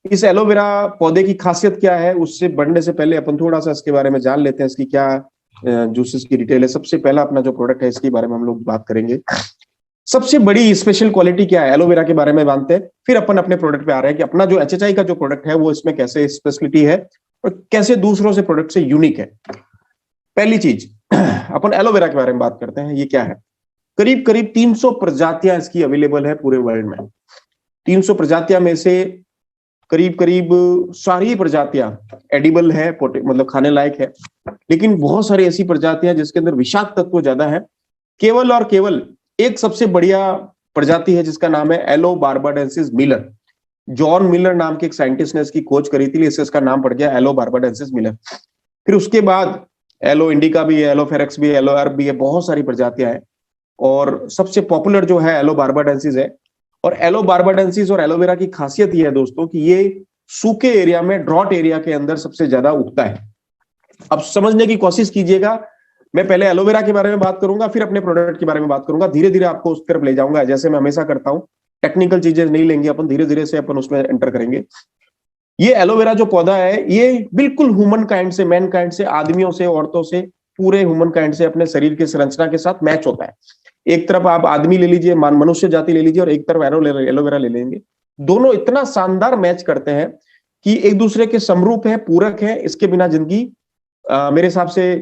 इस एलोवेरा पौधे की खासियत क्या है, उससे बढ़ने से पहले अपन थोड़ा सा इसके बारे में जान लेते हैं, इसकी क्या जूसेस की डिटेल है। सबसे पहला अपना जो प्रोडक्ट है इसके बारे में हम लोग बात करेंगे। सबसे बड़ी स्पेशल क्वालिटी क्या है एलोवेरा के बारे में जानते हैं, फिर अपन अपने प्रोडक्ट पे आ रहे हैं कि अपना जो एचएचआई का जो प्रोडक्ट है वो इसमें कैसे स्पेशलिटी है और कैसे दूसरों से प्रोडक्ट से यूनिक है। पहली चीज अपन एलोवेरा के बारे में बात करते हैं। ये क्या है, करीब करीब 300 प्रजातियां इसकी अवेलेबल है पूरे वर्ल्ड में। 300 प्रजातियां में से करीब करीब सारी प्रजातियां एडिबल है, मतलब खाने लायक है, लेकिन बहुत सारी ऐसी प्रजातियां जिसके अंदर विषाक्त तत्व ज्यादा है। केवल और केवल एक सबसे बढ़िया प्रजाति है जिसका नाम है yellow barbadensis Miller. John Miller नाम के एक साइंटिस्ट ने इसकी खोज करी थी, इससे इसका नाम पड़ गया एलो बार्बाडेंसिस मिलर। फिर उसके बाद एलो इंडिका भी है, एलो फेरेक्स भी है, एलो अर्ब भी है, बहुत सारी प्रजातियां हैं और सबसे पॉपुलर जो है एलो बार्बाडेंसिस है। और एलो बार्बाडेंसिस और एलोवेरा की खासियत यह है दोस्तों कि ये सूखे एरिया में, ड्रॉट एरिया के अंदर सबसे ज्यादा उगता है। अब समझने की कोशिश कीजिएगा, मैं पहले एलोवेरा के बारे में बात करूंगा, फिर अपने प्रोडक्ट के बारे में बात करूंगा, धीरे धीरे आपको उस तरफ ले जाऊंगा जैसे मैं हमेशा करता हूं। टेक्निकल चीजें नहीं लेंगे अपन, धीरे धीरे से अपन उसमें एंटर करेंगे। ये एलोवेरा जो पौधा है ये बिल्कुल ह्यूमन काइंड से, मैन काइंड से, आदमियों से, औरतों से, पूरे ह्यूमन काइंड से अपने शरीर की संरचना के साथ मैच होता है। एक तरफ आप आदमी ले लीजिए, मनुष्य जाति ले लीजिए, और एक तरफ एलोवेरा ले लेंगे। दोनों इतना शानदार मैच करते हैं कि एक दूसरे के समरूप है, पूरक है। इसके बिना जिंदगी मेरे हिसाब से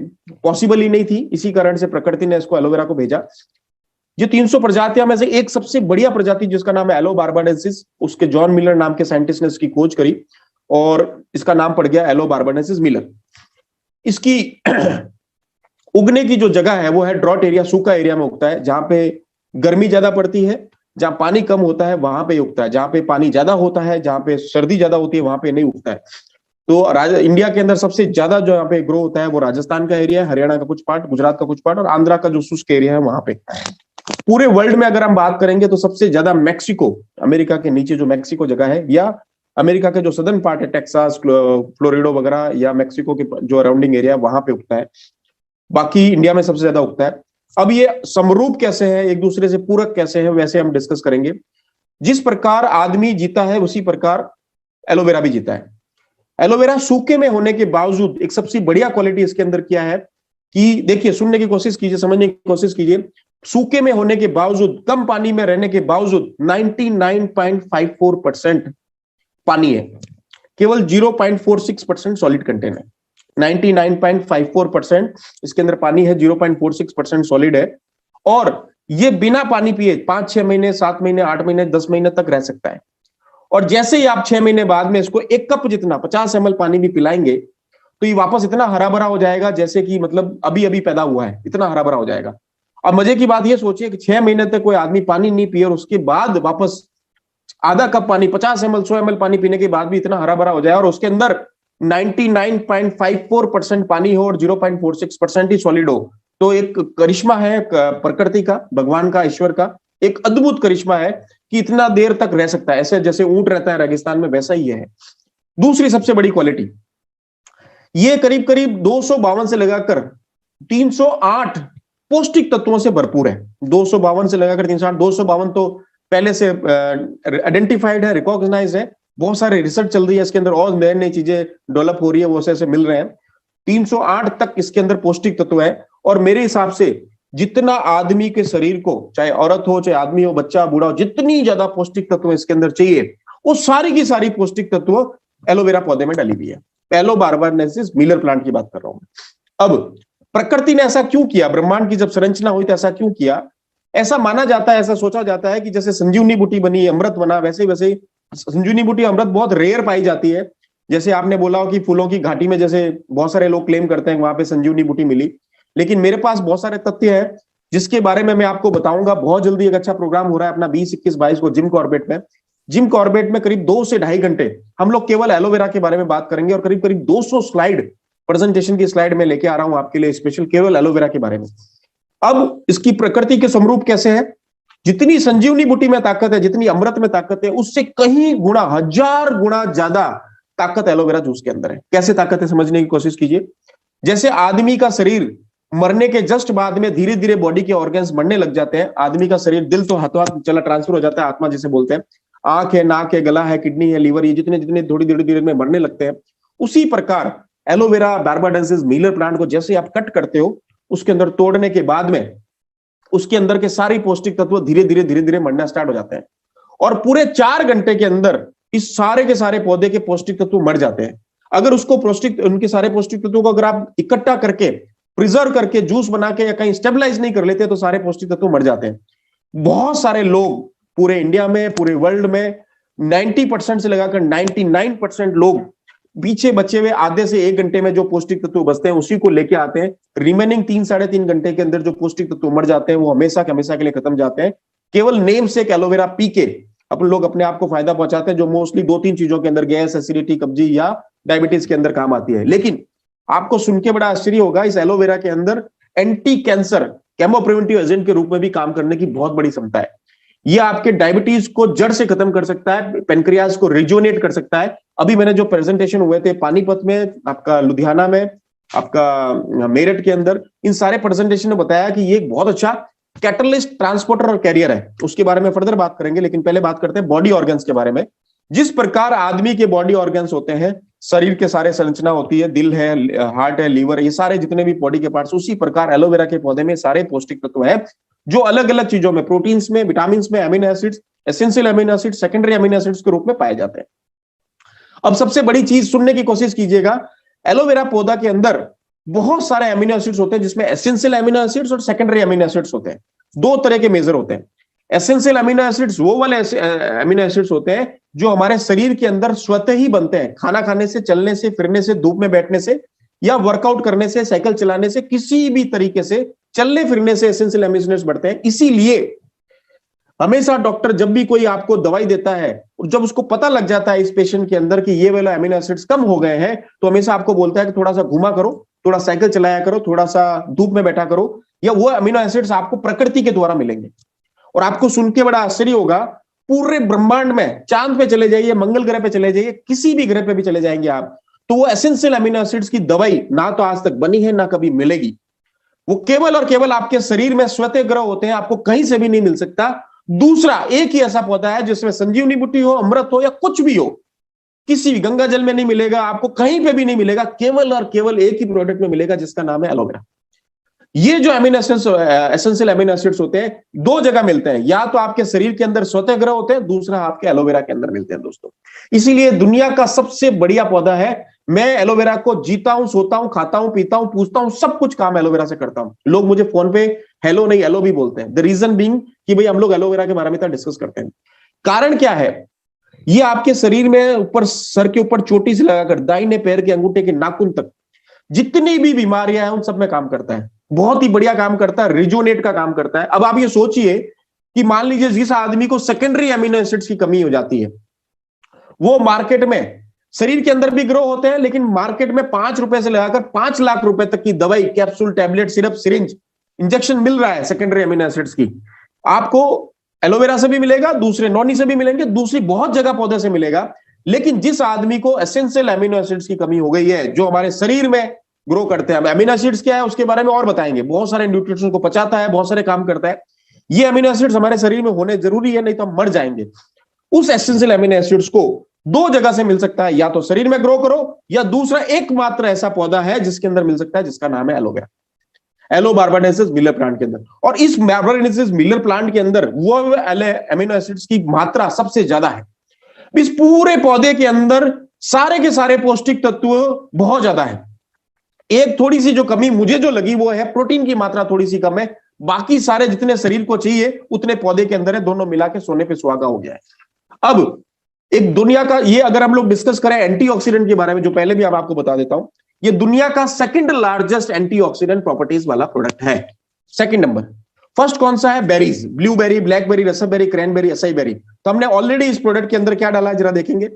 पॉसिबल ही नहीं थी। इसी कारण से प्रकृति ने इसको एलोवेरा को भेजा। ये 300 प्रजातियां में से एक सबसे बढ़िया प्रजाति जिसका नाम है एलो बार्बाडेंसिस, उसके जॉन मिलर नाम के साइंटिस्ट ने इसकी खोज करी और इसका नाम पड़ गया एलो बार्बाडेंसिस मिलर। इसकी उगने की जो जगह है वो है ड्रॉट एरिया, सूखा एरिया में उगता है। जहां पे गर्मी ज्यादा पड़ती है, जहां पानी कम होता है वहां पे उगता है। जहां पे पानी ज्यादा होता है, जहां पे सर्दी ज्यादा होती है वहां पे नहीं उगता है। तो इंडिया के अंदर सबसे ज्यादा जो यहाँ पे ग्रो होता है वो राजस्थान का एरिया है, हरियाणा का कुछ पार्ट, गुजरात का कुछ पार्ट और आंध्रा का जो शुष्क एरिया है वहां पे। पूरे वर्ल्ड में अगर हम बात करेंगे तो सबसे ज्यादा मैक्सिको, अमेरिका के नीचे जो मैक्सिको जगह है, या अमेरिका के जो सदर्न पार्ट है, टेक्सास, फ्लोरिडो वगैरह, या मैक्सिको के जो अराउंडिंग एरिया वहां पे उगता है। बाकी इंडिया में सबसे ज्यादा उगता है। अब ये समरूप कैसे है, एक दूसरे से पूरक कैसे है, वैसे हम डिस्कस करेंगे। जिस प्रकार आदमी जीता है उसी प्रकार एलोवेरा भी जीता है। एलोवेरा सूखे में होने के बावजूद एक सबसे बढ़िया क्वालिटी इसके अंदर क्या है कि देखिए, सुनने की कोशिश कीजिए, समझने की कोशिश कीजिए। सूखे में होने के बावजूद, कम पानी में रहने के बावजूद 99.54% पानी है, केवल 0.46% सॉलिड कंटेन है। 99.54% इसके अंदर पानी है, 0.46% सॉलिड है। और ये बिना पानी पिए 5-6 महीने, 7 महीने, 8 महीने, 10 महीने तक रह सकता है। और जैसे ही आप 6 महीने बाद में इसको 1 कप जितना 50 ml पानी भी पिलाएंगे तो ये वापस इतना हरा भरा हो जाएगा जैसे कि मतलब अभी अभी पैदा हुआ है, इतना हरा भरा हो जाएगा। अब मजे की बात ये सोचिए कि 6 महीने तक कोई आदमी पानी नहीं पिए और उसके बाद वापस आधा कप पानी, 50 ml, 100 ml पानी पीने के बाद भी इतना हरा भरा हो जाए और उसके अंदर 99.54% पानी हो और 0.46% ही सॉलिड हो, तो एक करिश्मा है प्रकृति का, भगवान का, ईश्वर का एक अद्भुत करिश्मा है कि इतना देर तक रह सकता है। ऐसे जैसे ऊंट रहता है रेगिस्तान में, वैसा ही है। दूसरी सबसे बड़ी क्वालिटी, ये करीब करीब 252 से लगाकर 308 पौष्टिक तत्वों से भरपूर है। 252 से लगाकर 308, 252 तो पहले से आइडेंटिफाइड है, रिकॉग्नाइज है, बहुत सारे रिसर्च चल रही है इसके अंदर और नई नई चीजें डेवलप हो रही है, वो ऐसे मिल रहे हैं। 308 तक इसके अंदर पौष्टिक तत्व है। और मेरे हिसाब से जितना आदमी के शरीर को, चाहे औरत हो, चाहे आदमी हो, बच्चा, बूढ़ा हो, जितनी ज्यादा पौष्टिक तत्व इसके अंदर चाहिए वो सारी की सारी पौष्टिक तत्व एलोवेरा पौधे में डाली हुई है। एलो बार्बाडेंसिस मिलर प्लांट की बात कर रहा हूं। अब प्रकृति ने ऐसा क्यों किया, ब्रह्मांड की जब संरचना हुई तो ऐसा क्यों किया? ऐसा माना जाता है, ऐसा सोचा जाता है कि जैसे संजीवनी बूटी बनी, अमृत बना, वैसे वैसे संजीवनी बूटी अमृत बहुत रेयर पाई जाती है। जैसे आपने बोला हो कि फूलों की घाटी में जैसे बहुत सारे लोग क्लेम करते हैं वहां पे संजीवनी बूटी मिली, लेकिन मेरे पास बहुत सारे तथ्य हैं जिसके बारे में मैं आपको बताऊंगा। बहुत जल्दी एक अच्छा प्रोग्राम हो रहा है अपना 20, 21, 22 को जिम कॉर्बेट में। जिम कॉर्बेट में करीब 2 से 2.5 घंटे हम लोग केवल एलोवेरा के बारे में बात करेंगे और करीब करीब 200 स्लाइड, प्रेजेंटेशन की स्लाइड में लेके आ रहा हूं आपके लिए स्पेशल, केवल एलोवेरा के बारे में। अब इसकी प्रकृति के समरूप कैसे है, जितनी संजीवनी बूटी में ताकत है, जितनी अमृत में ताकत है, उससे कहीं गुना, 1000 गुना ज्यादा ताकत एलोवेरा जूस के अंदर है। कैसे ताकत है समझने की कोशिश कीजिए। जैसे आदमी का शरीर मरने के जस्ट बाद में धीरे धीरे बॉडी के ऑर्गन्स मरने लग जाते हैं, आदमी का शरीर, दिल तो हाथों हाथ चला ट्रांसफर हो जाता है, आत्मा जिसे बोलते हैं। आंख है, नाक है, गला है, किडनी है, लीवर, ये जितने जितने थोड़ी देर देर में मरने लगते हैं, उसी प्रकार एलोवेरा बार्बाडेंसिस मीलर प्लांट को जैसे आप कट करते हो, उसके अंदर तोड़ने के बाद में उसके अंदर के सारे पौष्टिक तत्व धीरे धीरे धीरे धीरे मरना स्टार्ट हो जाते हैं, और पूरे 4 घंटे के अंदर इस सारे के सारे पौधे के पौष्टिक तत्व मर जाते हैं। अगर उसको पौष्टिक, उनके सारे पौष्टिक तत्वों को अगर आप इकट्ठा करके प्रिजर्व करके जूस बना के या कहीं स्टेबलाइज नहीं कर लेते तो सारे पौष्टिक तत्व मर जाते हैं। बहुत सारे लोग पूरे इंडिया में, पूरे वर्ल्ड में 90% से लगाकर 99% लोग पीछे बचे हुए आधे से 1 घंटे में जो पौष्टिक तत्व बचते हैं उसी को लेके आते हैं। रिमेनिंग 3 साढ़े 3 घंटे के अंदर जो पौष्टिक तत्व मर जाते हैं वो हमेशा के हमेशा के लिए खत्म जाते हैं। केवल नेम से एलोवेरा पी के अपन लोग अपने आप को फायदा पहुंचाते हैं, जो मोस्टली 2-3 चीजों के अंदर, गैस, एसिडिटी, कब्जी या डायबिटीज के अंदर काम आती है। लेकिन आपको सुन के बड़ा आश्चर्य होगा, इस एलोवेरा के अंदर anti cancer chemo preventive agent के रूप में भी काम करने की बहुत बड़ी क्षमता है। यह आपके डायबिटीज को जड़ से खत्म कर सकता है, पेनक्रियाज को रिजोनेट कर सकता है। अभी मैंने जो प्रेजेंटेशन हुए थे पानीपत में, आपका लुधियाना में, आपका मेरठ के अंदर, इन सारे प्रेजेंटेशन ने बताया कि ये एक बहुत अच्छा कैटलिस्ट, ट्रांसपोर्टर और कैरियर है। उसके बारे में फर्दर बात करेंगे, लेकिन पहले बात करते हैं बॉडी ऑर्गन्स के बारे में। जिस प्रकार आदमी के बॉडी ऑर्गन्स होते हैं, शरीर के सारे संरचना होती है, दिल है, हार्ट है, लीवर, ये सारे जितने भी बॉडी के पार्ट्स, उसी प्रकार एलोवेरा के पौधे में सारे पौष्टिक तत्व है जो अलग अलग चीजों में, प्रोटीन्स में, विटामिन में, amino acids, essential amino acids, secondary amino acids के रूप में पाए जाते हैं। अब सबसे बड़ी चीज सुनने की कोशिश कीजिएगा, एलोवेरा पौधा के अंदर बहुत सारे अमीनो एसिड्स होते हैं, जिसमें एसेंशियल अमीनो एसिड्स और सेकेंडरी अमीनो एसिड्स होते हैं। 2 तरह के मेजर होते हैं। एसेंशियल अमीनो एसिड्स वो वाले अमीनो एसिड्स होते हैं जो हमारे शरीर के अंदर स्वतः ही बनते हैं, खाना खाने से, चलने से, फिरने से, धूप में बैठने से, या वर्कआउट करने से, साइकिल चलाने से, किसी भी तरीके से चलने फिरने से एसेंशियल अमीनो एसिड्स बढ़ते हैं। इसीलिए हमेशा डॉक्टर जब भी कोई आपको दवाई देता है, और जब उसको पता लग जाता है इस पेशेंट के अंदर कि ये वाले अमीनो एसिड्स कम हो गए हैं, तो हमेशा आपको बोलता है कि थोड़ा सा घुमा करो, थोड़ा साइकिल चलाया करो, थोड़ा सा धूप में बैठा करो, या वो अमीनो एसिड्स आपको प्रकृति के द्वारा मिलेंगे। और आपको सुन के बड़ा आश्चर्य होगा, पूरे ब्रह्मांड में चांद पे चले जाइए, मंगल ग्रह पे चले जाइए, किसी भी ग्रह पे भी चले जाएंगे आप, तो वो एसेंशियल अमीनो एसिड्स की दवाई ना तो आज तक बनी है, ना कभी मिलेगी। वो केवल और केवल आपके शरीर में स्वतः ग्रह होते हैं, आपको कहीं से भी नहीं मिल सकता। दूसरा, एक ही ऐसा पौधा है जिसमें संजीवनी बूटी हो, अमृत हो, या कुछ भी हो, किसी भी गंगा जल में नहीं मिलेगा, आपको कहीं पे भी नहीं मिलेगा, केवल और केवल एक ही प्रोडक्ट में मिलेगा, जिसका नाम है एलोवेरा। ये जो amino acids, essential amino acids होते हैं, 2 जगह मिलते हैं, या तो आपके शरीर के अंदर स्वतः ग्रह होते हैं, दूसरा आपके एलोवेरा के अंदर मिलते हैं दोस्तों। इसीलिए दुनिया का सबसे बढ़िया पौधा है। मैं एलोवेरा को जीता हूं, सोता हूं, खाता हूं, पीता हूं, पूछता हूं, सब कुछ काम एलोवेरा से करता हूं। लोग मुझे फोन पे हेलो नहीं एलो भी बोलते हैं। द रीजन बीइंग कि भाई हम लोग एलोवेरा के बारे में डिस्कस करते हैं। कारण क्या है? ये आपके शरीर में ऊपर, सर के ऊपर चोटी से लगाकर दाहिने पैर के अंगूठे के नाखून तक जितनी भी बीमारियां हैं उन सब में काम करता है। बहुत ही बढ़िया काम करता है, रिजोनेट का काम करता है। अब आप ये सोचिए कि मान लीजिए जिस आदमी को सेकेंडरी अमीनो एसिड्स की कमी हो जाती है, वो मार्केट में, शरीर के अंदर भी ग्रो होते हैं, लेकिन मार्केट में 5 रुपए से लगाकर 5 लाख रुपए तक की दवाई, capsule, tablet, syrup, syringe, injection मिल रहा है सेकेंडरी अमीनो एसिड्स की। आपको एलोवेरा से भी मिलेगा, दूसरे नॉनी से भी मिलेंगे, दूसरी बहुत जगह पौधे से मिलेगा। लेकिन जिस आदमी को एसेंशियल अमीनो एसिड्स की कमी हो गई है, जो हमारे शरीर में ग्रो करते हैं, अमीनो एसिड्स क्या है उसके बारे में और बताएंगे, बहुत सारे न्यूट्रिशन को पचाता है, बहुत सारे काम करता है। ये अमीनो एसिड्स हमारे शरीर में होने जरूरी है, नहीं तो हम मर जाएंगे। उस एसेंशियल अमीनो एसिड्स को 2 जगह से मिल सकता है, या तो शरीर में ग्रो करो, या दूसरा एकमात्र ऐसा पौधा है जिसके अंदर मिल सकता है, जिसका नाम है aloe vera, yellow barbadensis Miller plant के अंदर। और इस बार्बाडेंसिस मिलर प्लांट के अंदर वो अमीनो एसिड्स की मात्रा सबसे ज्यादा है। इस पूरे पौधे के अंदर सारे के सारे पौष्टिक तत्व बहुत ज्यादा है। एक थोड़ी सी जो कमी मुझे जो लगी वो है प्रोटीन की मात्रा थोड़ी सी कम है, बाकी सारे जितने शरीर को चाहिए उतने पौधे के अंदर है। दोनों मिला के सोने पे सुहागा हो गया है। अब एक दुनिया का, ये अगर हम लोग डिस्कस करें एंटीऑक्सीडेंट के बारे में, जो पहले भी अब आपको बता देता हूं, ये दुनिया का सेकंड लार्जेस्ट एंटीऑक्सीडेंट प्रॉपर्टीज वाला प्रोडक्ट है। Second number. फर्स्ट कौन सा है? Berries, blueberry, blackberry, raspberry, cranberry, acai berry. तो हमने ऑलरेडी इस प्रोडक्ट के अंदर क्या डाला है जरा देखेंगे।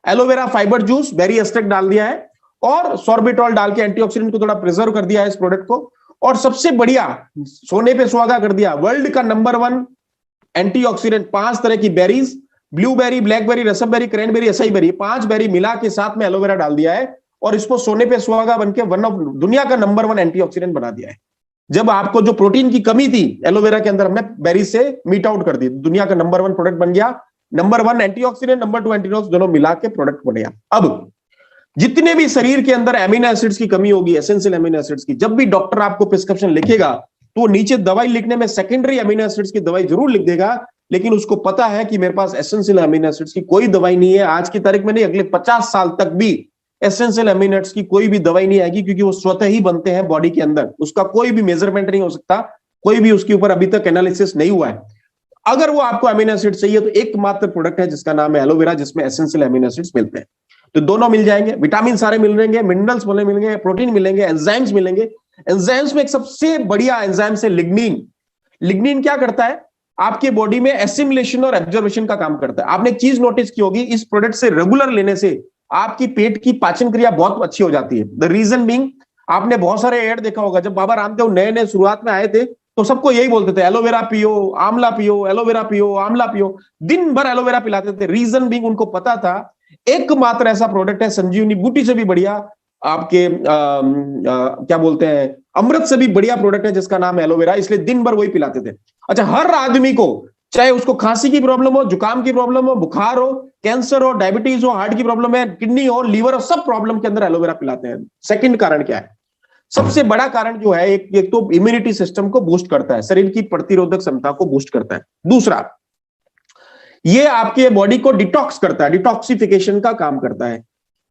Aloe vera fibre juice, berry extract डाल दिया है, और सॉर्बिटॉल डाल के एंटीऑक्सीडेंट को थोड़ा प्रिजर्व कर दिया है इस प्रोडक्ट को। और सबसे बढ़िया सोने पे सुहागा कर दिया, वर्ल्ड का नंबर 1 एंटीऑक्सीडेंट 5 तरह की berries, blueberry, blackberry, raspberry, cranberry, acai berry, 5 berry मिला के साथ में एलोवेरा डाल दिया है, और इसको सोने पे सुहागा बनके वन ऑफ दुनिया का नंबर 1 एंटीऑक्सीडेंट बना दिया है। जब आपको जो प्रोटीन की कमी थी एलोवेरा के अंदर, हमने बेरी से मीट आउट कर दी, दुनिया का नंबर 1 प्रोडक्ट बन गया। नंबर 1 एंटीऑक्सीडेंट, नंबर 2 एंटीऑक्सीडेंट, दोनों मिला के प्रोडक्ट बन गया। अब जितने भी शरीर के अंदर एमिनो एसिड्स की कमी होगी, एसेंशियल एमिनो एसिड्स की, जब भी डॉक्टर आपको प्रिस्क्रिप्शन लिखेगा तो नीचे दवाई लिखने में सेकेंडरी एमिनो एसिड्स की दवाई जरूर लिख देगा, लेकिन उसको पता है कि मेरे पास एसेंशियल एमिनो एसिड्स की कोई दवाई नहीं है, आज की तारीख में नहीं, अगले 50 साल तक भी एसेंशियल एमिनो एसिड्स की कोई भी दवाई नहीं आएगी, क्योंकि वो स्वतः ही बनते हैं बॉडी के अंदर, उसका कोई भी मेजरमेंट नहीं हो सकता, कोई भी उसके ऊपर अभी तक एनालिसिस नहीं हुआ है। अगर वो आपको एमिनो एसिड चाहिए तो एकमात्र प्रोडक्ट है जिसका नाम है एलोवेरा, जिसमें एसेंशियल एमिनो एसिड्स मिलते हैं। तो दोनों मिल जाएंगे, विटामिन सारे मिलेंगे, मिनरल्स मिलेंगे, प्रोटीन मिलेंगे, एंजाइम्स मिलेंगे। एंजाइम्स में एक सबसे बढ़िया एंजाइम है लिग्निन। लिग्निन क्या करता है? आपके बॉडी में एसिमिलेशन और एब्जॉर्प्शन का काम करता है। आपने एक चीज नोटिस की होगी, इस प्रोडक्ट से रेगुलर लेने से आपकी पेट की पाचन क्रिया बहुत अच्छी हो जाती है। द रीजन बीइंग, आपने बहुत सारे एड देखा होगा, जब बाबा रामदेव नए नए शुरुआत में आए थे तो सबको यही बोलते थे, एलोवेरा पियो, आंवला पियो, एलोवेरा पियो, आंवला पियो, दिन भर एलोवेरा पिलाते थे। रीजन बीइंग, उनको पता था एकमात्र ऐसा प्रोडक्ट है, संजीवनी बूटी से भी बढ़िया, आपके क्या बोलते हैं, अमृत से भी बढ़िया प्रोडक्ट है जिसका नाम है एलोवेरा, इसलिए दिन भर वही पिलाते थे। अच्छा, हर आदमी को, चाहे उसको खांसी की प्रॉब्लम हो, जुकाम की प्रॉब्लम हो, बुखार हो, कैंसर हो, डायबिटीज हो, हार्ट की प्रॉब्लम है, किडनी हो, लीवर हो, सब प्रॉब्लम के अंदर एलोवेरा पिलाते हैं। सेकंड कारण क्या है? सबसे बड़ा कारण जो है, एक तो इम्यूनिटी सिस्टम को बूस्ट करता है, शरीर की प्रतिरोधक क्षमता को बूस्ट करता है। दूसरा, ये आपके बॉडी को डिटॉक्स करता है, डिटॉक्सिफिकेशन का काम करता है।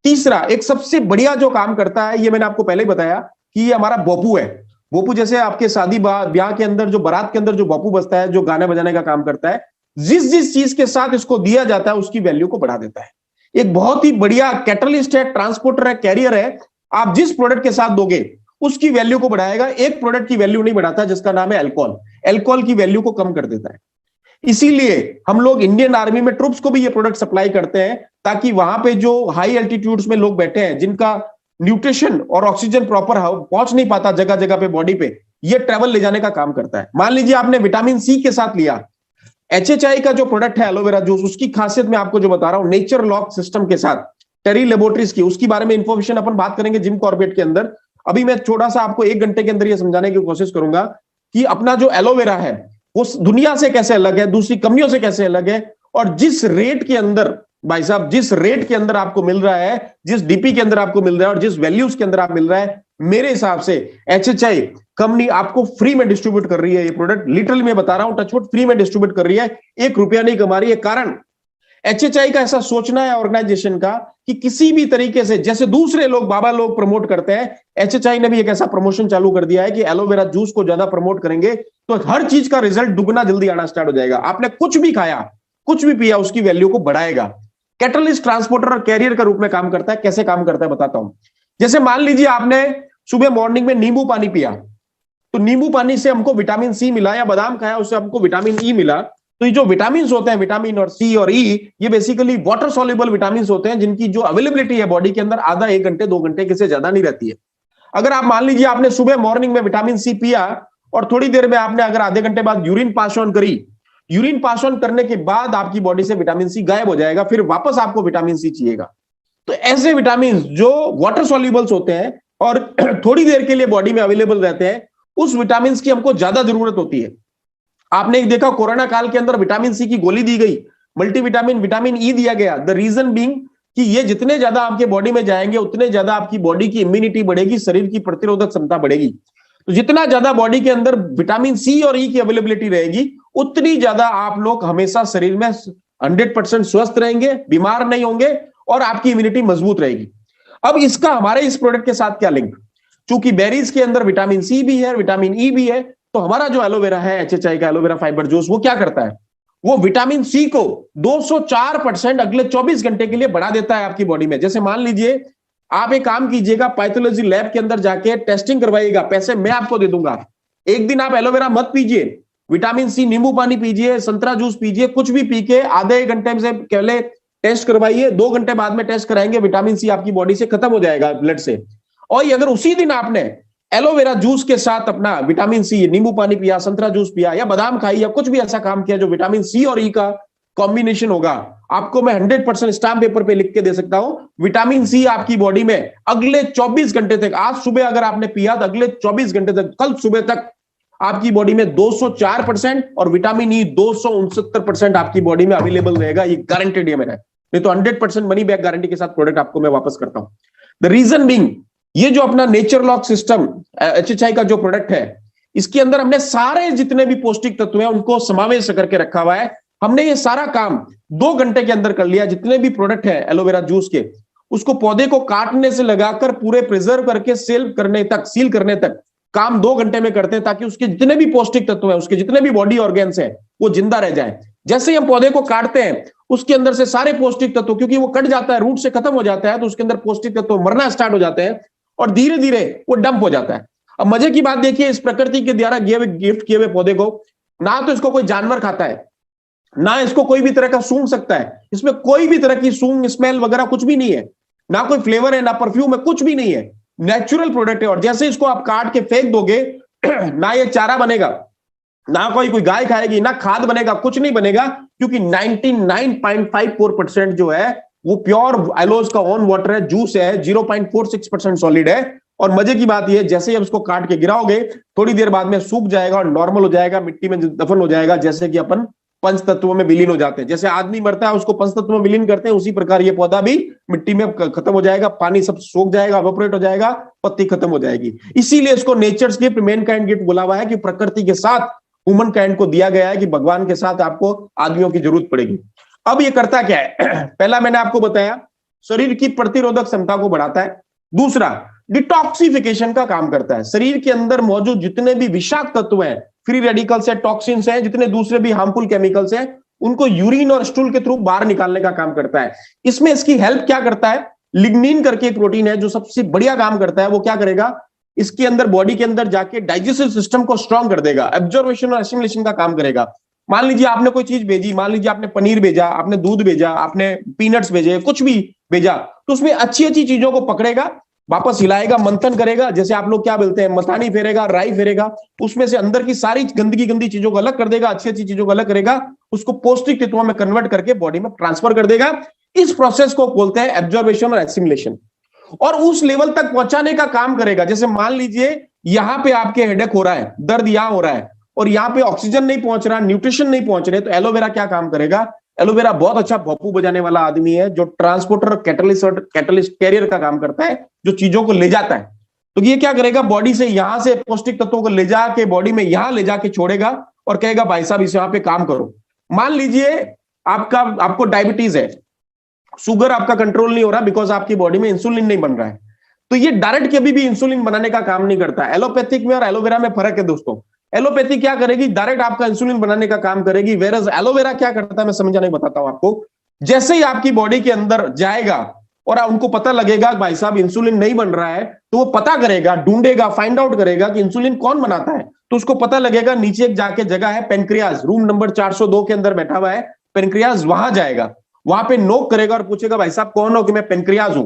तीसरा, एक सबसे बढ़िया जो काम करता है, ये मैंने आपको पहले ही बताया कि ये हमारा बोपू है। बोपू जैसे आपके शादी ब्याह के अंदर जो बारात के अंदर जो बोपू बजता है, जो गाने बजाने का काम करता है, जिस जिस चीज के साथ इसको दिया जाता है उसकी वैल्यू को बढ़ा देता है। एक बहुत ही बढ़िया कैटलिस्ट है, ट्रांसपोर्टर है, कैरियर है। आप जिस प्रोडक्ट के साथ दोगे उसकी वैल्यू को बढ़ाएगा। एक प्रोडक्ट की वैल्यू नहीं बढ़ाता जिसका नाम है अल्कोहल, अल्कोहल की वैल्यू को कम कर देता है। इसीलिए हम लोग इंडियन आर्मी में ट्रूप्स को भी ये प्रोडक्ट सप्लाई करते हैं, ताकि वहां पे जो हाई एल्टीट्यूड्स में लोग बैठे हैं, जिनका न्यूट्रिशन और ऑक्सीजन प्रॉपर पहुंच नहीं पाता जगह जगह पे बॉडी पे, ये ट्रेवल ले जाने का काम करता है। मान लीजिए आपने विटामिन सी के साथ लिया, HHI का जो प्रोडक्ट है एलोवेरा जूस, उसकी खासियत मैं आपको जो बता रहा हूं, नेचर लॉक सिस्टम के साथ, टेरी लेबोरेटरीज की, उसकी बारे में इंफॉर्मेशन अपन बात करेंगे जिम कॉर्बेट के अंदर। अभी मैं थोड़ा सा आपको 1 घंटे के अंदर ये समझाने की कोशिश करूंगा कि अपना जो एलोवेरा है वो दुनिया से कैसे अलग है, दूसरी कंपनियों से कैसे अलग है, और जिस रेट के अंदर, भाई साहब, जिस रेट के अंदर आपको मिल रहा है, जिस डीपी के अंदर आपको मिल रहा है, और जिस वैल्यूज के अंदर आप मिल रहा है, मेरे हिसाब से HHI कंपनी आपको फ्री में डिस्ट्रीब्यूट कर रही है ये प्रोडक्ट। लिटरली मैं बता रहा हूं, टचवुड, फ्री में डिस्ट्रीब्यूट कर रही है, 1 रुपया नहीं कमा रही है। कारण HHI का ऐसा सोचना है ऑर्गेनाइजेशन का कि किसी भी तरीके से, जैसे दूसरे लोग, बाबा लोग प्रमोट करते हैं, HHI ने भी एक ऐसा प्रमोशन चालू कर दिया है कि एलोवेरा जूस को ज्यादा प्रमोट करेंगे तो हर चीज का रिजल्ट दुगना जल्दी आना स्टार्ट हो जाएगा। आपने कुछ भी खाया, कुछ भी पिया, उसकी वैल्यू को बढ़ाएगा। कैटलिस्ट, ट्रांसपोर्टर और कैरियर का रूप में काम करता है। कैसे काम करता है बताता हूं। जैसे मान लीजिए आपने सुबह मॉर्निंग में नींबू पानी पिया, तो नींबू पानी से हमको विटामिन सी मिला, या बादाम खाया उससे हमको विटामिन ई मिला। तो ये जो विटामिन होते हैं, विटामिन और सी और ई, ये बेसिकली वाटर सॉल्युबल विटामिन होते हैं, जिनकी जो अवेलेबिलिटी है बॉडी के अंदर आधा 1 घंटे 2 घंटे से ज्यादा नहीं रहती है। अगर आप मान लीजिए आपने सुबह मॉर्निंग में विटामिन सी पिया और थोड़ी देर में आपने अगर आधे घंटे बाद यूरिन पास ऑन करी, यूरिन पास ऑन करने के बाद आपकी बॉडी से विटामिन सी गायब हो जाएगा, फिर वापस आपको विटामिन सी चाहिएगा। तो ऐसे विटामिन जो वाटर सॉल्युबल्स होते हैं और थोड़ी देर के लिए बॉडी में अवेलेबल रहते हैं, उस विटामिन की हमको ज्यादा जरूरत होती है। आपने एक देखा, कोरोना काल के अंदर विटामिन सी की गोली दी गई, मल्टीविटामिन, विटामिन ई दिया गया। द रीजन बीइंग कि ये जितने ज्यादा आपके बॉडी में जाएंगे उतने ज्यादा आपकी बॉडी की इम्यूनिटी बढ़ेगी, शरीर की प्रतिरोधक क्षमता बढ़ेगी। तो जितना ज्यादा बॉडी के अंदर विटामिन सी और ई की अवेलेबिलिटी रहेगी, उतनी ज्यादा आप लोग हमेशा शरीर में 100% स्वस्थ रहेंगे, बीमार नहीं होंगे और आपकी इम्यूनिटी मजबूत रहेगी। अब इसका हमारे इस प्रोडक्ट के साथ क्या लिंक? चूंकि बेरीज के अंदर विटामिन सी भी है, विटामिन ई भी है, तो हमारा जो एलोवेरा है, HHI का एलोवेरा फाइबर जूस, वो क्या करता है? वो विटामिन सी को 204% अगले 24 घंटे के लिए बढ़ा देता है आपकी बॉडी में। जैसे मान लीजिए आप एक काम कीजिएगा, पैथोलॉजी लैब के अंदर जाके टेस्टिंग करवाइएगा, पैसे मैं आपको दे दूंगा। एक दिन आप एलोवेरा मत पीजिए, विटामिन सी नींबू पानी पीजिए, संतरा जूस पीजिए, कुछ भी पी के आधे 1 घंटे से पहले टेस्ट करवाइए, 2 घंटे बाद में टेस्ट कराएंगे, विटामिन सी आपकी बॉडी से खत्म हो जाएगा ब्लड से। और ये अगर उसी दिन आपने एलोवेरा जूस के साथ अपना विटामिन सी, नींबू पानी पिया, संतरा जूस पिया, या बादाम खाई, या कुछ भी ऐसा काम किया जो विटामिन सी और ई का कॉम्बिनेशन होगा, आपको मैं 100% स्टाम्प पेपर पे लिख के दे सकता हूं। विटामिन सी आपकी बॉडी में अगले 24 घंटे तक, आज सुबह अगर आपने पिया तो अगले 24 घंटे तक, कल सुबह तक आपकी बॉडी में 204% और विटामिन ई 269% आपकी बॉडी में अवेलेबल रहेगा। ये गारंटेड है मेरा, नहीं तो 100% मनी बैक गारंटी के साथ प्रोडक्ट आपको मैं वापस करता हूं। द रीजन बीइंग, ये जो अपना नेचर लॉक सिस्टम HHI का जो प्रोडक्ट है, इसके अंदर हमने सारे जितने भी पौष्टिक तत्व हैं उनको समावेश करके रखा हुआ है। हमने ये सारा काम 2 घंटे के अंदर कर लिया। जितने भी प्रोडक्ट है एलोवेरा जूस के, उसको पौधे को काटने से लगाकर पूरे प्रिजर्व करके सील करने तक काम 2 घंटे में करते हैं, ताकि उसके जितने भी पौष्टिक तत्व है, उसके जितने भी बॉडी ऑर्गेन्स है, वो जिंदा रह जाए। जैसे ही हम पौधे को काटते हैं, उसके अंदर से सारे पौष्टिक तत्व, क्योंकि वो कट जाता है, रूट से खत्म हो जाता है, तो उसके अंदर पौष्टिक तत्व मरना स्टार्ट हो जाते हैं और धीरे धीरे वो डंप हो जाता है। अब मजे की बात देखिए, इस प्रकृति के द्वारा गिफ्ट किए हुए पौधे को ना तो इसको कोई जानवर खाता है, ना इसको कोई भी तरह का सूंघ सकता है, इसमें कोई भी तरह की सूंघ स्मेल वगैरह कुछ भी नहीं है, ना कोई फ्लेवर है, ना परफ्यूम है, कुछ भी नहीं है, नेचुरल प्रोडक्ट है। और जैसे इसको आप काट के फेंक दोगे, ना ये चारा बनेगा, ना कोई गाय खाएगी, ना खाद बनेगा, कुछ नहीं बनेगा, क्योंकि 99.54% जो है वो प्योर एलोज का ओन वाटर है, जूस है, 0.46% सॉलिड है। और मजे की बात यह, जैसे ही उसको काट के गिराओगे, थोड़ी देर बाद में सूख जाएगा और नॉर्मल हो जाएगा, मिट्टी में दफन हो जाएगा, जैसे कि अपन पंच तत्वों में विलीन हो जाते हैं। जैसे आदमी मरता है, उसको पंच तत्वों में विलीन करते हैं, उसी प्रकार ये पौधा भी मिट्टी में खत्म हो जाएगा, पानी सब सूख जाएगा, इवेपोरेट हो जाएगा, पत्ती खत्म हो जाएगी। इसीलिए इसको नेचर्स गिफ्ट, मैनकाइंड गिफ्ट बोला हुआ है, कि प्रकृति के साथ ह्यूमन काइंड को दिया गया है, कि भगवान के साथ आपको आदमियों की जरूरत पड़ेगी। अब ये करता क्या है? पहला मैंने आपको बताया, शरीर की प्रतिरोधक क्षमता को बढ़ाता है। दूसरा, डिटॉक्सिफिकेशन का काम करता है। शरीर के अंदर मौजूद जितने भी विषाक्त तत्व हैं, फ्री रेडिकल्स है, टॉक्सिन्स हैं, जितने दूसरे भी हार्मफुल केमिकल्स हैं, उनको यूरिन और स्टूल के थ्रू बाहर निकालने का काम करता है। इसमें इसकी हेल्प क्या करता है? लिग्निन करके एक प्रोटीन है जो सबसे बढ़िया काम करता है। वो क्या करेगा? इसके अंदर, बॉडी के अंदर जाके डाइजेस्टिव सिस्टम को स्ट्रांग कर देगा, एब्जॉर्प्शन और एसिमिलेशन का काम करेगा। मान लीजिए आपने कोई चीज भेजी, मान लीजिए आपने पनीर भेजा, आपने दूध भेजा, आपने पीनट्स भेजे, कुछ भी भेजा, तो उसमें अच्छी अच्छी चीजों को पकड़ेगा, वापस हिलाएगा, मंथन करेगा, जैसे आप लोग क्या बोलते हैं, मथानी फेरेगा, राई फेरेगा, उसमें से अंदर की सारी गंदी चीजों को अलग कर देगा, अच्छी अच्छी चीजों को अलग करेगा, उसको पौष्टिक तत्वों में कन्वर्ट करके बॉडी में ट्रांसफर कर देगा। इस प्रोसेस को बोलते हैं एब्जॉर्प्शन और एसिमिलेशन। और उस लेवल तक पहुंचाने का काम करेगा। जैसे मान लीजिए यहां पे आपके हेडेक हो रहा है, दर्द यहां हो रहा है, और यहां पे ऑक्सीजन नहीं पहुंच रहा, न्यूट्रिशन नहीं पहुंच रहे, तो एलोवेरा क्या काम करेगा? एलोवेरा बहुत अच्छा भोंपू बजाने वाला आदमी है, जो ट्रांसपोर्टर और कैटलिस्ट कैरियर का काम करता है, जो चीजों को ले जाता है। तो ये क्या करेगा? बॉडी से यहां से पौष्टिक तत्वों को ले जाके बॉडी में यहां ले जाके छोड़ेगा और कहेगा भाई साहब इस यहां पे काम करो। मान लीजिए आपको डायबिटीज है, शुगर आपका कंट्रोल नहीं हो रहा, बिकॉज आपकी बॉडी में इंसुलिन नहीं बन रहा है, तो ये डायरेक्ट कभी भी इंसुलिन बनाने का काम नहीं करता। एलोपैथिक में और एलोवेरा में फर्क है दोस्तों। एलोपैथी क्या करेगी? डायरेक्ट आपका इंसुलिन बनाने का काम करेगी, वेरस एलोवेरा क्या करता है, मैं समझाने बताता हूं आपको। जैसे ही आपकी बॉडी के अंदर जाएगा और उनको पता लगेगा भाई साहब इंसुलिन नहीं बन रहा है, तो वो पता करेगा, ढूंढेगा, फाइंड आउट करेगा कि इंसुलिन कौन बनाता है। तो उसको पता लगेगा, नीचे एक जाके जगह है पेनक्रियाज, रूम नंबर 402 के अंदर बैठा हुआ है पेनक्रियाज, वहां जाएगा, वहां पे नोक करेगा और पूछेगा भाई साहब कौन हो? कि मैं पेनक्रियाज हूं।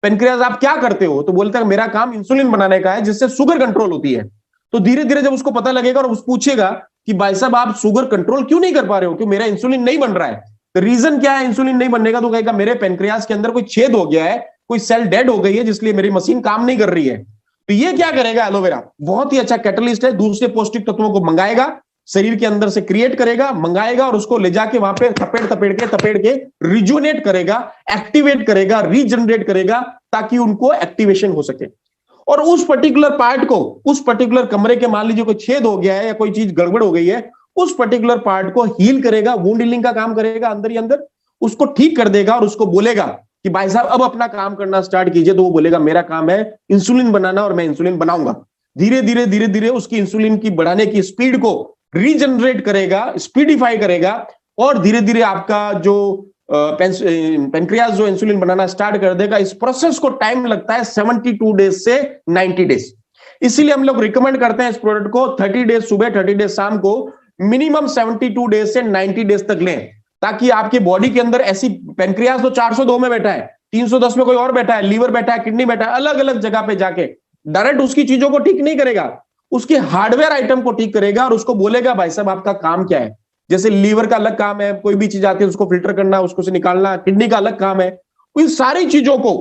पेनक्रियाज आप क्या करते हो? तो बोलता है मेरा काम इंसुलिन बनाने का है, जिससे शुगर कंट्रोल होती है। तो धीरे धीरे जब उसको पता लगेगा और उस पूछेगा कि भाई साहब आप शुगर कंट्रोल क्यों नहीं कर पा रहे हो? कि मेरा इंसुलिन नहीं बन रहा है। तो रीजन क्या है इंसुलिन नहीं बनने का? तो कहेगा मेरे पेनक्रियाज के अंदर कोई छेद हो गया है, कोई सेल डेड हो गई है, जिसलिए मेरी मशीन काम नहीं कर रही है। तो ये क्या करेगा? एलोवेरा बहुत ही अच्छा कैटलिस्ट है, दूसरे पौष्टिक तत्वों को मंगाएगा, शरीर के अंदर से क्रिएट करेगा, मंगाएगा, और उसको ले जाके वहां पे थपेड़ के रिजुनेट करेगा, एक्टिवेट करेगा, रीजनरेट करेगा, ताकि उनको एक्टिवेशन हो सके। और उस पर्टिकुलर पार्ट को, उस पर्टिकुलर कमरे के मान लीजिए कोई छेद हो गया है या कोई चीज गड़बड़ हो गई है, उस पर्टिकुलर पार्ट को हील करेगा, वुंड हीलिंग का काम करेगा, अंदर ही अंदर उसको ठीक कर देगा। और उसको बोलेगा कि भाई साहब अब अपना काम करना स्टार्ट कीजिए। तो वो बोलेगा मेरा काम है इंसुलिन बनाना और मैं इंसुलिन बनाऊंगा। धीरे धीरे उसकी इंसुलिन की बढ़ाने की स्पीड को रीजनरेट करेगा, स्पीडिफाई करेगा, और धीरे धीरे आपका जो पेनक्रियाज जो इंसुलिन बनाना स्टार्ट कर देगा। इस प्रोसेस को टाइम लगता है 72 डेज से 90 डेज। इसीलिए हम लोग रिकमेंड करते हैं इस प्रोडक्ट को 30 डेज सुबह, 30 डेज शाम को, मिनिमम 72 डेज से 90 डेज तक लें, ताकि आपकी बॉडी के अंदर ऐसी, पेनक्रियाज तो 402 में बैठा है, 310 में कोई और बैठा है, लीवर बैठा है, किडनी बैठा है, अलग अलग जगह पे जाके डायरेक्ट उसकी चीजों को ठीक नहीं करेगा, उसके हार्डवेयर आइटम को ठीक करेगा और उसको बोलेगा भाई साहब आपका काम क्या है। जैसे लीवर का अलग काम है, कोई भी चीज आती है उसको फिल्टर करना, उसको से निकालना, किडनी का अलग काम है। इन सारी चीजों को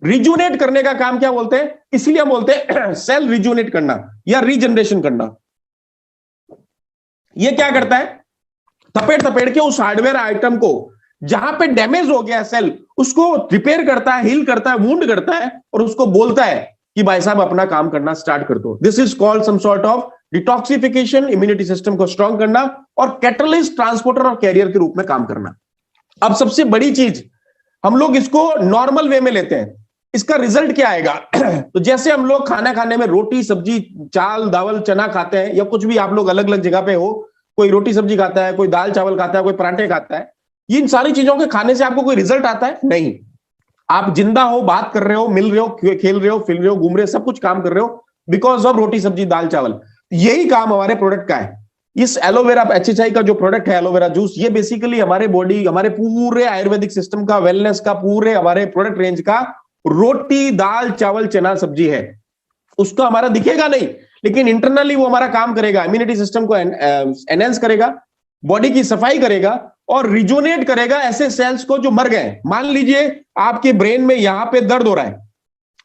रिजुनेट करने का काम क्या बोलते हैं, इसलिए हम बोलते हैं सेल रिजुनेट करना या रीजनरेशन करना। ये क्या करता है, थपेड़ थपेड़ के उस हार्डवेयर आइटम को जहां पे डैमेज हो गया सेल, उसको रिपेयर करता है, हील करता है, वुंड करता है, और उसको बोलता है कि भाई साहब अपना काम करना स्टार्ट कर दो। This is called some sort of detoxification, immunity system को स्ट्रांग करना और कैटलिस्ट, ट्रांसपोर्टर और कैरियर के रूप में काम करना। अब सबसे बड़ी चीज, हम लोग इसको नॉर्मल वे में लेते हैं, इसका रिजल्ट क्या आएगा तो जैसे हम लोग खाना खाने में रोटी सब्जी चावल दावल चना खाते हैं, या कुछ भी आप लोग अलग अलग जगह पे हो, कोई रोटी सब्जी खाता है, कोई दाल चावल खाता है, कोई पराठे खाता है, इन सारी चीजों के खाने से आपको कोई रिजल्ट आता है? नहीं। आप जिंदा हो, बात कर रहे हो, मिल रहे हो, खेल रहे हो, फिर रहे हो, घूम रहे हो, सब कुछ काम कर रहे हो बिकॉज ऑफ रोटी सब्जी दाल चावल। यही काम हमारे प्रोडक्ट का है। इस एलोवेरा HHI का जो प्रोडक्ट है एलोवेरा जूस, ये बेसिकली हमारे बॉडी, हमारे पूरे आयुर्वेदिक सिस्टम का, वेलनेस का, पूरे हमारे प्रोडक्ट रेंज का रोटी दाल चावल चना सब्जी है। उसका हमारा दिखेगा नहीं, लेकिन इंटरनली वो हमारा काम करेगा, इम्यूनिटी सिस्टम को एनहेंस करेगा, बॉडी की सफाई करेगा और रिजोनेट करेगा ऐसे सेल्स को जो मर गए। मान लीजिए आपके ब्रेन में यहां पे दर्द हो रहा है,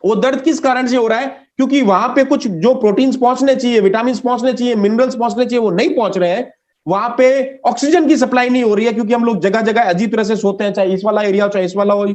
वो दर्द किस कारण से हो रहा है? क्योंकि वहां पे कुछ जो प्रोटीन्स पहुंचने चाहिए, विटामिन पहुंचने चाहिए, मिनरल्स पहुंचने चाहिए, वो नहीं पहुंच रहे हैं। वहां पे ऑक्सीजन की सप्लाई नहीं हो रही है, क्योंकि हम लोग जगह जगह अजीब तरह से सोते हैं, चाहे इस वाला एरिया हो चाहे इस वाला हो।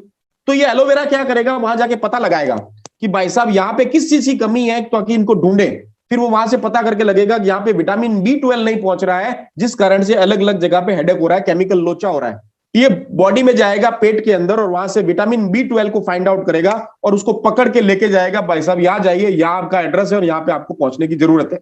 तो ये एलोवेरा क्या करेगा, वहां जाके पता लगाएगा कि भाई साहब यहाँ पे किस चीज की कमी है, ताकि इनको ढूंढे। फिर वो वहां से पता करके लगेगा कि यहाँ पे विटामिन B12 नहीं पहुंच रहा है, जिस कारण से अलग अलग जगह पे हेडेक हो रहा है, केमिकल लोचा हो रहा है। ये बॉडी में जाएगा पेट के अंदर, और वहां से विटामिन B12 को फाइंड आउट करेगा और उसको पकड़ के लेके जाएगा, भाई साहब यहाँ जाइए, यहाँ आपका एड्रेस है और यहाँ पे आपको पहुंचने की जरूरत है।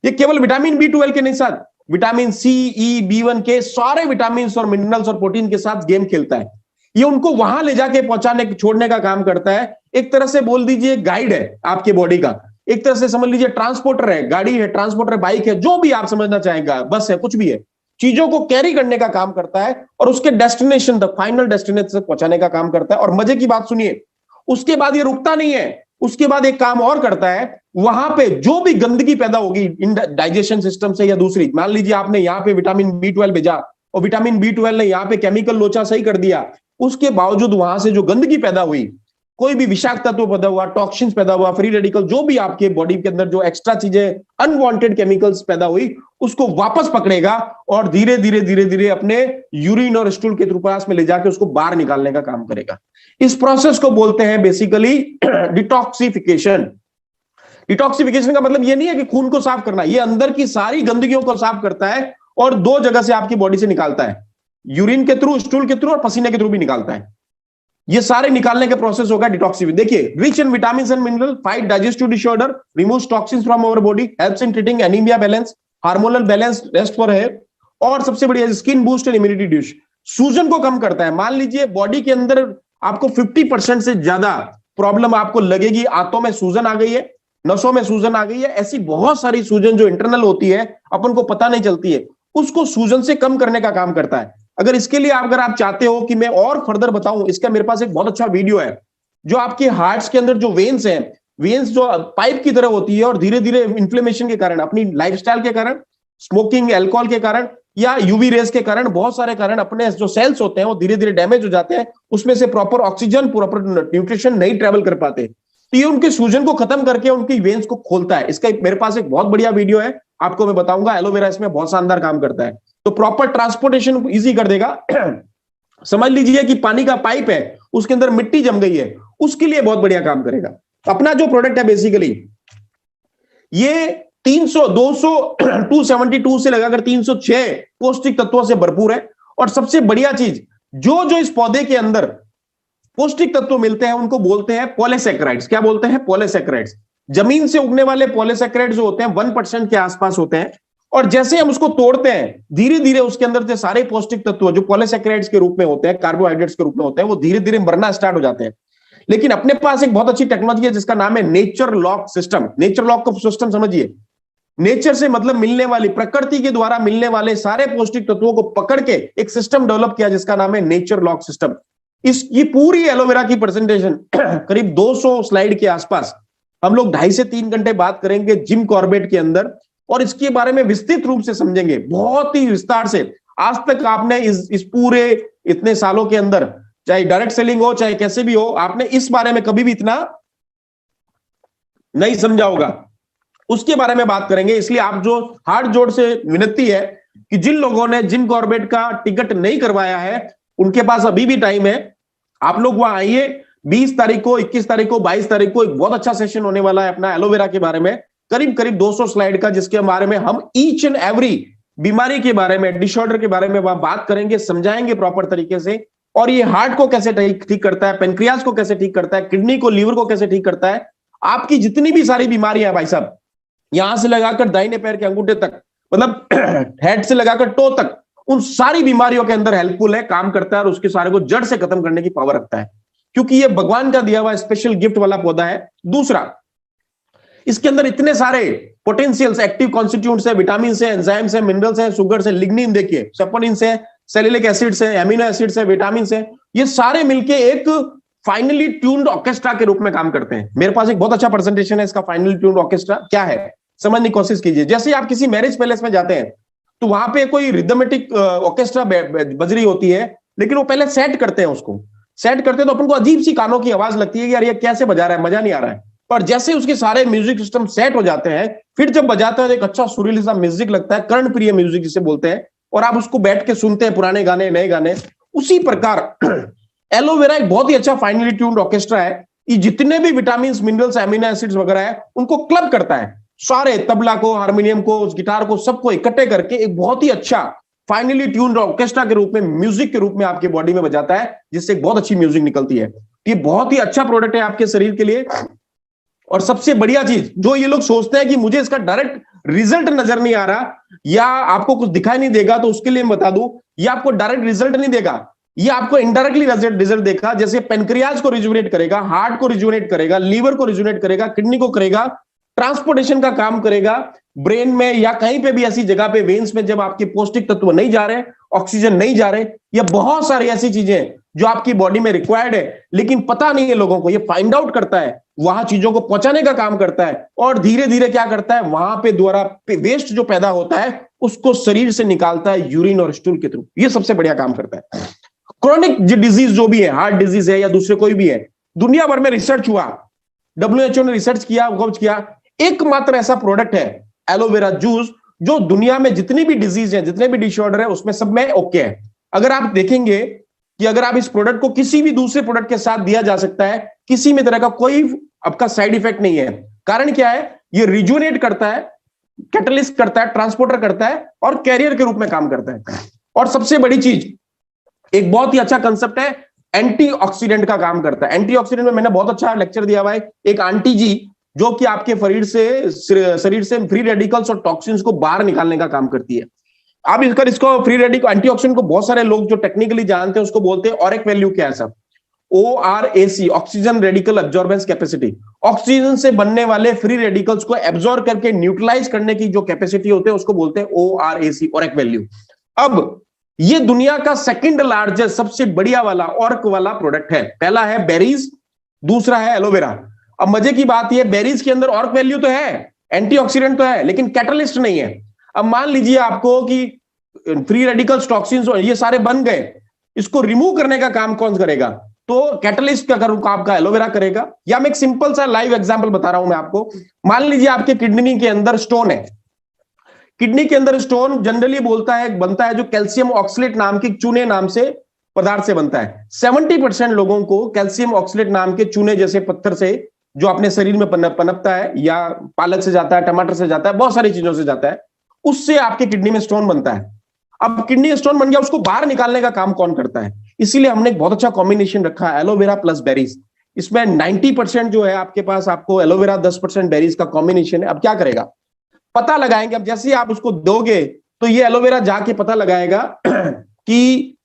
ये केवल विटामिन B12 के नहीं, साथ विटामिन C, E, B1 के सारे विटामिन और मिनरल्स और प्रोटीन के साथ गेम खेलता है। ये उनको वहां ले जाके पहुंचाने छोड़ने का काम करता है। एक तरह से बोल दीजिए गाइड है आपके बॉडी का, एक तरह से समझ लीजिए ट्रांसपोर्टर है, गाड़ी है, ट्रांसपोर्टर है, बाइक है, जो भी आप समझना चाहेंगे, बस है, कुछ भी है, चीजों को कैरी करने का काम करता है और उसके डेस्टिनेशन तक, फाइनल डेस्टिनेशन तक पहुंचाने का काम करता है। और मजे की बात सुनिए, उसके बाद ये रुकता नहीं है, उसके बाद एक काम और करता है। वहां पे जो भी गंदगी पैदा होगी इन डाइजेशन सिस्टम से या दूसरी, मान लीजिए आपने यहाँ पे विटामिन B12 भेजा और विटामिन B12 ने यहाँ पे केमिकल लोचा सही कर दिया, उसके बावजूद वहां से जो गंदगी पैदा हुई, कोई भी विषाक्त तत्व पैदा हुआ, टॉक्सिन्स पैदा हुआ, फ्री रेडिकल, जो भी आपके बॉडी के अंदर जो एक्स्ट्रा चीजें, अनवांटेड केमिकल्स पैदा हुई, उसको वापस पकड़ेगा और धीरे धीरे धीरे धीरे अपने यूरिन और स्टूल के रूपास में ले जाके उसको बाहर निकालने का काम करेगा। इस प्रोसेस को बोलते हैं बेसिकली डिटॉक्सिफिकेशन। डिटॉक्सिफिकेशन का मतलब ये नहीं है कि खून को साफ करना, ये अंदर की सारी गंदगियों को साफ करता है और दो जगह से आपकी बॉडी से निकालता है, यूरिन के थ्रू, स्टूल के थ्रू और पसीने के थ्रू भी निकालता है। ये सारे निकालने के प्रोसेस होगा डिटॉक्सिफिकेशन। देखिए, rich in vitamin and mineral, fight digestive disorder, removes toxins from our body, helps in treating anaemia, balance hormonal balance, rest for hair, और सबसे बढ़िया skin boost and immunity dish, सूजन को कम करता है। मान लीजिए बॉडी के अंदर आपको 50% से ज्यादा प्रॉब्लम आपको लगेगी, आंतों में सूजन आ गई है, नसों में सूजन आ गई है, ऐसी बहुत सारी सूजन जो इंटरनल होती है, अपन को पता नहीं चलती है, उसको सूजन से कम करने का काम करता है। अगर इसके लिए अगर आप चाहते हो कि मैं और फर्दर बताऊं, इसका मेरे पास एक बहुत अच्छा वीडियो है, जो आपके हार्ट्स के अंदर जो वेन्स हैं, वेन्स जो पाइप की तरह होती है और धीरे धीरे इन्फ्लेमेशन के कारण, अपनी लाइफस्टाइल के कारण, स्मोकिंग, अल्कोहल के कारण या यूवी रेस के कारण, बहुत सारे कारण, अपने जो सेल्स होते हैं वो धीरे धीरे डैमेज हो जाते हैं, उसमें से प्रॉपर ऑक्सीजन, प्रॉपर न्यूट्रिशन नहीं ट्रेवल कर पाते, तो ये उनके सूजन को खत्म करके उनकी वेन्स को खोलता है। इसका मेरे पास एक बहुत बढ़िया वीडियो है, आपको मैं बताऊंगा। एलोवेरा इसमें बहुत शानदार काम करता है, तो प्रॉपर ट्रांसपोर्टेशन इजी कर देगा। समझ लीजिए कि पानी का पाइप है, उसके अंदर मिट्टी जम गई है, उसके लिए बहुत बढ़िया काम करेगा। अपना जो प्रोडक्ट है बेसिकली ये 300, 200, 272 से लगाकर 306 पौष्टिक तत्वों से भरपूर है। और सबसे बढ़िया चीज, जो जो इस पौधे के अंदर पौष्टिक तत्व मिलते हैं उनको बोलते हैं पॉलीसैकेराइड्स। क्या बोलते हैं? पॉलीसैकेराइड्स। जमीन से उगने वाले पॉलीसैकेराइड्स जो होते हैं 1% के आसपास होते हैं, और जैसे हम उसको तोड़ते हैं धीरे धीरे उसके अंदर से सारे पौष्टिक तत्व जो पॉलीसैकेराइड्स के रूप में होते हैं, कार्बोहाइड्रेट्स के रूप में होते हैं, वो धीरे धीरे मरना स्टार्ट हो जाते हैं। लेकिन अपने पास एक बहुत अच्छी टेक्नोलॉजी है जिसका नाम है nature lock system. Nature lock का सिस्टम समझिए, नेचर से मतलब मिलने वाली, प्रकृति के द्वारा मिलने वाले सारे पौष्टिक तत्वों को पकड़ के एक सिस्टम डेवलप किया जिसका नाम है नेचर लॉक सिस्टम। ये पूरी एलोवेरा की प्रेजेंटेशन करीब 200 स्लाइड के आसपास हम लोग 2.5 से 3 घंटे बात करेंगे जिम कॉर्बेट के अंदर, और इसके बारे में विस्तृत रूप से समझेंगे, बहुत ही विस्तार से। आज तक आपने इस पूरे इतने सालों के अंदर, चाहे डायरेक्ट सेलिंग हो चाहे कैसे भी हो, आपने इस बारे में कभी भी इतना नहीं समझा होगा। उसके बारे में बात करेंगे। इसलिए आप जो हाथ जोड़ से विनती है कि जिन लोगों ने जिम कॉर्बेट का टिकट नहीं करवाया है, उनके पास अभी भी टाइम है, आप लोग वहां आइए। 20 तारीख को, 21 तारीख को, 22 तारीख को एक बहुत अच्छा सेशन होने वाला है अपना एलोवेरा के बारे में, करीब करीब 200 स्लाइड का, जिसके बारे में हम ईच एंड एवरी बीमारी के बारे में, डिसऑर्डर के बारे में वहां बात करेंगे, समझाएंगे प्रॉपर तरीके से। और ये हार्ट को कैसे ठीक करता है, पेनक्रियाज को कैसे ठीक करता है, किडनी को, लीवर को कैसे ठीक करता है, आपकी जितनी भी सारी बीमारियां है भाई साहब, यहां से लगाकर दाहिने पैर के अंगूठे तक, मतलब हेड से लगाकर टो तक, उन सारी बीमारियों के अंदर हेल्पफुल है, काम करता है और उसके सारे को जड़ से खत्म करने की पावर रखता है, क्योंकि ये भगवान का दिया हुआ स्पेशल गिफ्ट वाला पौधा है। दूसरा, इसके अंदर इतने सारे पोटेंशियल्स, एक्टिव कॉन्स्टिट्यूएंट्स है, विटामिन से, एंजाइम्स है, मिनरल्स है, शुगर से, लिग्निन देखिए, सपोनिन से, सेलिलिक एसिड से, एमिनो एसिड से, विटामिन से, ये सारे मिलके एक फाइनली ट्यून्ड ऑर्केस्ट्रा के रूप में काम करते हैं। मेरे पास एक बहुत अच्छा प्रेजेंटेशन है इसका, फाइनली ट्यून्ड ऑर्केस्ट्रा क्या है समझने की कोशिश कीजिए। जैसे आप किसी मैरिज पैलेस में जाते हैं तो वहां पे कोई रिदमेटिक ऑर्केस्ट्रा बज रही होती है, लेकिन वो पहले सेट करते हैं, उसको सेट करते हैं तो अपन को अजीब सी कानों की आवाज लगती है कि यार ये कैसे बजा रहा है, मजा नहीं आ रहा है। पर जैसे उसके सारे म्यूजिक सिस्टम सेट हो जाते हैं, फिर जब बजाते हैं तो एक अच्छा सुरीली सा म्यूजिक लगता है, कर्णप्रिय म्यूजिक जिसे बोलते हैं, और आप उसको बैठ के सुनते हैं, पुराने गाने, नए गाने। उसी प्रकार एलोवेरा एक बहुत ही अच्छा फाइनली ट्यून्ड ऑर्केस्ट्रा है। ये जितने भी विटामिन, मिनरल्स, एमिनो एसिड्स वगैरह है, उनको क्लब करता है, सारे तबला को, हारमोनियम को, गिटार को, सबको इकट्ठे करके एक बहुत ही अच्छा फाइनली ट्यून्ड ऑर्केस्ट्रा के रूप में, म्यूजिक के रूप में आपके बॉडी में बजाता है, जिससे बहुत अच्छी म्यूजिक निकलती है। ये बहुत ही अच्छा प्रोडक्ट है आपके शरीर के लिए। और सबसे बढ़िया चीज, जो ये लोग सोचते हैं कि मुझे इसका डायरेक्ट रिजल्ट नजर नहीं आ रहा या आपको कुछ दिखाई नहीं देगा, तो उसके लिए मैं बता दूं, ये आपको डायरेक्ट रिजल्ट नहीं देगा, ये आपको इनडायरेक्टली रिजल्ट देगा। जैसे पेनक्रियाज को रिजुनेट करेगा, हार्ट को रिजुनेट करेगा, लीवर को रिजुनेट करेगा, किडनी को करेगा, ट्रांसपोर्टेशन का काम करेगा, ब्रेन में या कहीं पे भी ऐसी जगह पे, वेन्स में जब आपके पौष्टिक तत्व नहीं जा रहे, ऑक्सीजन नहीं जा रहे, या बहुत सारी ऐसी चीजें जो आपकी बॉडी में रिक्वायर्ड है लेकिन पता नहीं है लोगों को, ये फाइंड आउट करता है, वहां चीजों को पहुंचाने का काम करता है। और धीरे धीरे क्या करता है, वहां पे द्वारा वेस्ट जो पैदा होता है उसको शरीर से निकालता है, यूरिन और स्टूल के थ्रू। ये सबसे बढ़िया काम करता है। क्रोनिक डिजीज जो भी है, हार्ट डिजीज है या दूसरे कोई भी है, दुनिया भर में रिसर्च हुआ, WHO ने रिसर्च किया, खोज किया, एकमात्र ऐसा प्रोडक्ट है एलोवेरा जूस जो दुनिया में जितनी भी डिजीज है, जितने भी डिसऑर्डर है, उसमें सब में ओके है। अगर आप देखेंगे कि अगर आप इस प्रोडक्ट को किसी भी दूसरे प्रोडक्ट के साथ दिया जा सकता है, किसी में तरह का कोई आपका साइड इफेक्ट नहीं है। कारण क्या है, ये रिजुनेट करता है, कैटलिस्ट करता है, ट्रांसपोर्टर करता है और कैरियर के रूप में काम करता है। और सबसे बड़ी चीज, एक बहुत ही अच्छा कंसेप्ट है, एंटीऑक्सीडेंट का काम करता है। एंटीऑक्सीडेंट में मैंने बहुत अच्छा लेक्चर दिया हुआ है, एक आंटी जी जो कि आपके शरीर से फ्री रेडिकल्स और टॉक्सिन्स को बाहर निकालने का काम करती है। आप इसको फ्री रेडिकल, एंटीऑक्सीडेंट को बहुत सारे लोग जो टेक्निकली जानते हैं उसको बोलते हैं ऑरेक वैल्यू। क्या है सब? ORAC, oxygen radical absorbance capacity. Oxygen से बनने वाले फ्री रेडिकल्स को एब्जॉर्ब करके न्यूट्रलाइज करने की जो कैपेसिटी होते हैं उसको बोलते हैं ORAC, ऑरेक वैल्यू। अब ये दुनिया का सेकंड लार्जेस्ट, सबसे बढ़िया वाला ऑर्क वाला प्रोडक्ट है। पहला है बेरीज, दूसरा है एलोवेरा। अब मजे की बात यह, बेरीज के अंदर ऑर्क वैल्यू तो है, एंटीऑक्सीडेंट तो है, लेकिन कैटलिस्ट नहीं है। अब मान लीजिए आपको कि फ्री रेडिकल्स, टॉक्सिन्स ये सारे बन गए, इसको रिमूव करने का काम कौन करेगा? तो कैटलिस्ट का काम आपका एलोवेरा करेगा। या मैं एक सिंपल सा लाइव एग्जांपल बता रहा हूं मैं आपको। मान लीजिए आपके किडनी के अंदर स्टोन है। किडनी के अंदर स्टोन जनरली बनता है जो कैल्शियम ऑक्सलेट नाम के चूने नाम से पदार्थ से बनता है। 70% लोगों को कैल्शियम ऑक्सलेट नाम के चूने जैसे पत्थर से, जो अपने शरीर में पनपता है, या पालक से जाता है, टमाटर से जाता है, बहुत सारी चीजों से जाता है, उससे आपके किडनी में स्टोन बनता है। अब किडनी स्टोन बन गया, उसको बाहर निकालने का काम कौन करता है? इसीलिए हमने एक बहुत अच्छा कॉम्बिनेशन रखा है, एलोवेरा प्लस बेरीज। इसमें 90% जो है आपके पास, आपको एलोवेरा 10% बेरीज का कॉम्बिनेशन है। अब क्या करेगा, पता लगाएंगे। अब जैसे ही आप उसको दोगे तो ये एलोवेरा जाके पता लगाएगा कि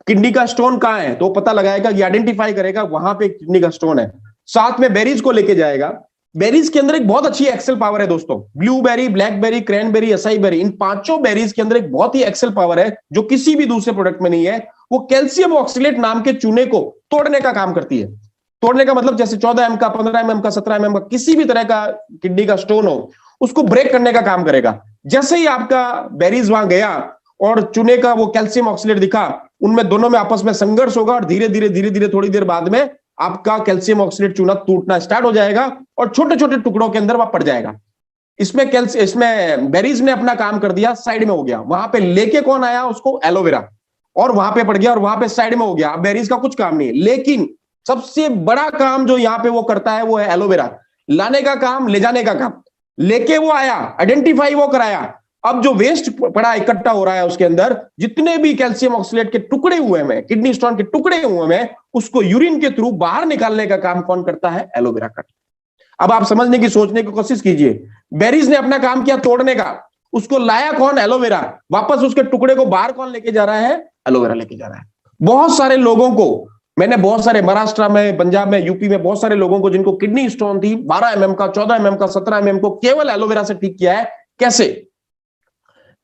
किडनी का स्टोन कहां है, तो पता लगाएगा, ये आइडेंटिफाई करेगा वहां पे किडनी का स्टोन है। साथ में बेरीज को लेके जाएगा। बेरीज के अंदर एक बहुत अच्छी एक्सेल पावर है दोस्तों। Blueberry, blackberry, cranberry, acai berry, इन पांचों बेरीज के अंदर एक बहुत ही एक्सेल पावर है जो किसी भी दूसरे प्रोडक्ट में नहीं है। वो कैल्शियम ऑक्सलेट नाम के चूने को तोड़ने का काम करती है। तोड़ने का मतलब जैसे 14 mm का, 15 mm का, 17 mm का किसी भी तरह का किडनी का स्टोन हो, उसको ब्रेक करने का काम करेगा। जैसे ही आपका बेरीज वहां गया और चूने का वो कैल्शियम ऑक्सलेट दिखा, उनमें दोनों में आपस में संघर्ष होगा और धीरे धीरे थोड़ी देर बाद में आपका कैल्शियम ऑक्सलेट चूना टूटना स्टार्ट हो जाएगा और छोटे छोटे टुकड़ों के अंदर वह पड़ जाएगा। इसमें बेरीज ने अपना काम कर दिया, साइड में हो गया। वहां पे लेके कौन आया उसको? एलोवेरा, और वहां पे पड़ गया और वहां पे साइड में हो गया। अब बेरीज का कुछ काम नहीं है, लेकिन सबसे बड़ा काम जो यहां पे वो करता है वो है एलोवेरा। लाने का काम, ले जाने का काम। लेके वो आया, आइडेंटिफाई वो कराया। अब जो वेस्ट पड़ा इकट्ठा हो रहा है उसके अंदर, जितने भी कैल्शियम ऑक्सलेट के टुकड़े हुए हैं, किडनी स्टोन के टुकड़े हुए हैं, उसको यूरिन के थ्रू बाहर निकालने का काम कौन करता है? एलोवेरा का। अब आप समझने की, सोचने की कोशिश कीजिए। बेरीज ने अपना काम किया तोड़ने का, उसको लाया कौन? एलोवेरा। वापस उसके टुकड़े को बाहर कौन लेके जा रहा है? एलोवेरा लेके जा रहा है। बहुत सारे लोगों को मैंने, बहुत सारे महाराष्ट्र में, पंजाब में, यूपी में बहुत सारे लोगों को जिनको किडनी स्टोन थी, 12 mm का, 14 mm का, 17 mm को, केवल एलोवेरा से ठीक किया है। कैसे?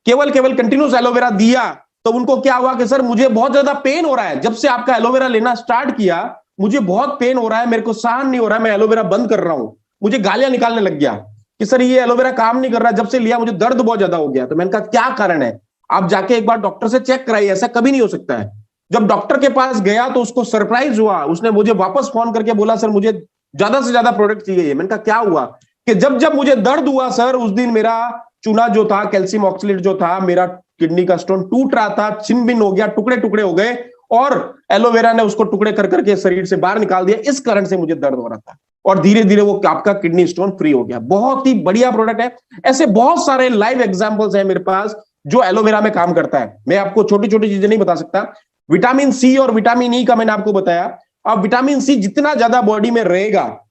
केवल कंटिन्यूस एलोवेरा दिया तो उनको क्या हुआ कि सर मुझे बहुत ज्यादा पेन हो रहा है, जब से आपका एलोवेरा लेना स्टार्ट किया मुझे बहुत पेन हो रहा है, मेरे को सहन नहीं हो रहा है, मैं एलोवेरा बंद कर रहा हूं। मुझे गालियां निकालने लग गया कि सर ये एलोवेरा काम नहीं कर रहा, जब से लिया मुझे दर्द बहुत ज्यादा हो गया। तो मैंने कहा क्या कारण है? आप जाके एक बार डॉक्टर से चेक कराइए, ऐसा कभी नहीं हो सकता है। जब डॉक्टर के पास गया तो उसको सरप्राइज हुआ, उसने मुझे वापस फोन करके बोला सर मुझे ज्यादा से ज्यादा प्रोडक्ट चाहिए। मैंने कहा क्या हुआ? कि जब जब मुझे दर्द हुआ सर, उस दिन मेरा चूना जो था, कैल्शियम ऑक्सलेट जो था, मेरा किडनी का स्टोन टूट रहा था, छिन भिन हो गया, टुकड़े टुकड़े हो गए, और एलोवेरा ने उसको टुकड़े कर करके शरीर से बाहर निकाल दिया। इस कारण से मुझे दर्द हो रहा था और धीरे धीरे वो आपका किडनी स्टोन फ्री हो गया। बहुत ही बढ़िया प्रोडक्ट है। ऐसे बहुत सारे लाइव एग्जांपल्स हैं मेरे पास जो एलोवेरा में काम करता है। मैं आपको छोटी छोटी चीजें नहीं बता सकता। विटामिन सी और विटामिन ई का मैंने आपको बताया। अब विटामिन सी जितना ज्यादा बॉडी में रहेगा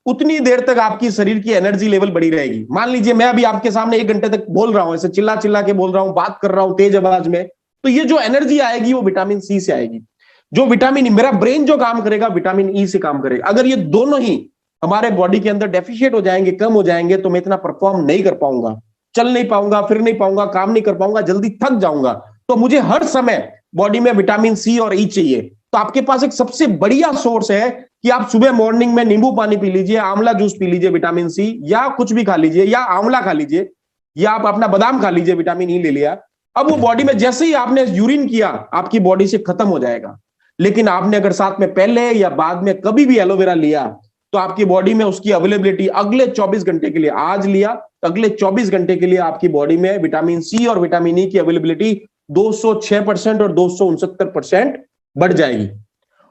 उतनी देर तक आपकी शरीर की एनर्जी लेवल बढ़ी रहेगी। मान लीजिए मैं अभी आपके सामने 1 घंटे तक बोल रहा हूं, ऐसे चिल्ला चिल्ला के बोल रहा हूं, बात कर रहा हूं तेज आवाज में, तो ये जो एनर्जी आएगी वो विटामिन सी से आएगी। जो विटामिन, मेरा ब्रेन जो काम करेगा विटामिन ई से काम करेगा। अगर ये दोनों ही हमारे बॉडी के अंदर डेफिशिएट हो जाएंगे, कम हो जाएंगे, तो मैं इतना परफॉर्म नहीं कर पाऊंगा, चल नहीं पाऊंगा, फिर नहीं पाऊंगा, काम नहीं कर पाऊंगा, जल्दी थक जाऊंगा। तो मुझे हर समय बॉडी में विटामिन सी और ई चाहिए। तो आपके पास एक सबसे बढ़िया सोर्स है कि आप सुबह मॉर्निंग में नींबू पानी पी लीजिए, आंवला जूस पी लीजिए विटामिन सी, या कुछ भी खा लीजिए, या आंवला खा लीजिए, या आप अपना बादाम खा लीजिए, विटामिन ई ले लिया। अब वो बॉडी में जैसे ही आपने यूरिन किया आपकी बॉडी से खत्म हो जाएगा। लेकिन आपने अगर साथ में पहले या बाद में कभी भी एलोवेरा लिया तो आपकी बॉडी में उसकी अवेलेबिलिटी अगले 24 घंटे के लिए, आज लिया तो अगले 24 घंटे के लिए आपकी बॉडी में विटामिन सी और विटामिन ई की अवेलेबिलिटी 206% और 269% बढ़ जाएगी।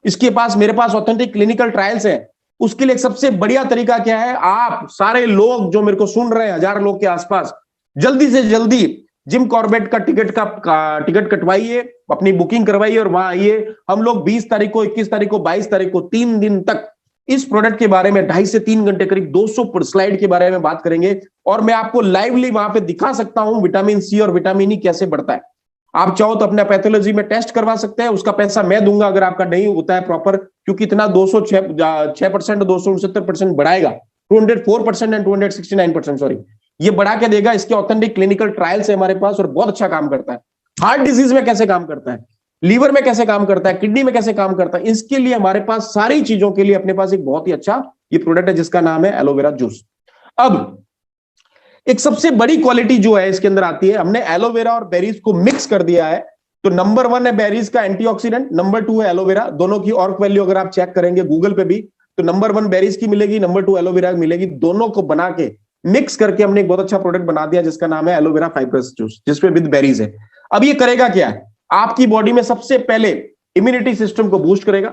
इसके पास, मेरे पास ऑथेंटिक क्लिनिकल ट्रायल्स है। उसके लिए एक सबसे बढ़िया तरीका क्या है? आप सारे लोग जो मेरे को सुन रहे हैं, 1000 लोग के आसपास, जल्दी से जल्दी जिम कॉर्बेट का टिकट कटवाइए, अपनी बुकिंग करवाइए और वहां आइए। हम लोग 20 तारीख को, 21 तारीख को, 22 तारीख को 3 दिन तक इस प्रोडक्ट के बारे में 2.5 से 3 घंटे करीब 200 स्लाइड के बारे में बात करेंगे और मैं आपको लाइवली वहां पे दिखा सकता हूं विटामिन सी और विटामिन ई कैसे बढ़ता है। आप चाहो तो अपना पैथोलॉजी में टेस्ट करवा सकते हैं, उसका पैसा मैं दूंगा अगर आपका नहीं होता है प्रॉपर, क्योंकि इतना 206% 269% बढ़ाएगा, 204% एंड 269%, सॉरी, ये बढ़ा के देगा। इसके ऑथेंटिक क्लिनिकल ट्रायल्स है हमारे पास और बहुत अच्छा काम करता है। हार्ट डिजीज में कैसे काम करता है, लीवर में कैसे काम करता है, किडनी में कैसे काम करता है, इसके लिए हमारे पास सारी चीजों के लिए अपने पास एक बहुत ही अच्छा ये प्रोडक्ट है जिसका नाम है एलोवेरा जूस। अब एक सबसे बड़ी क्वालिटी जो है इसके अंदर आती है, हमने एलोवेरा और बेरीज को मिक्स कर दिया है। तो नंबर 1 है बेरीज का एंटीऑक्सीडेंट, नंबर 2 है एलोवेरा। दोनों की ऑर्क वैल्यू अगर आप चेक करेंगे गूगल पे भी तो नंबर 1 बेरीज की मिलेगी, नंबर 2 एलोवेरा मिलेगी। दोनों को बना के मिक्स करके हमने एक बहुत अच्छा प्रोडक्ट बना दिया जिसका नाम है एलोवेरा फाइब्रस जूस, जिसमें विद बेरीज है। अब ये करेगा क्या है? आपकी बॉडी में सबसे पहले इम्यूनिटी सिस्टम को बूस्ट करेगा,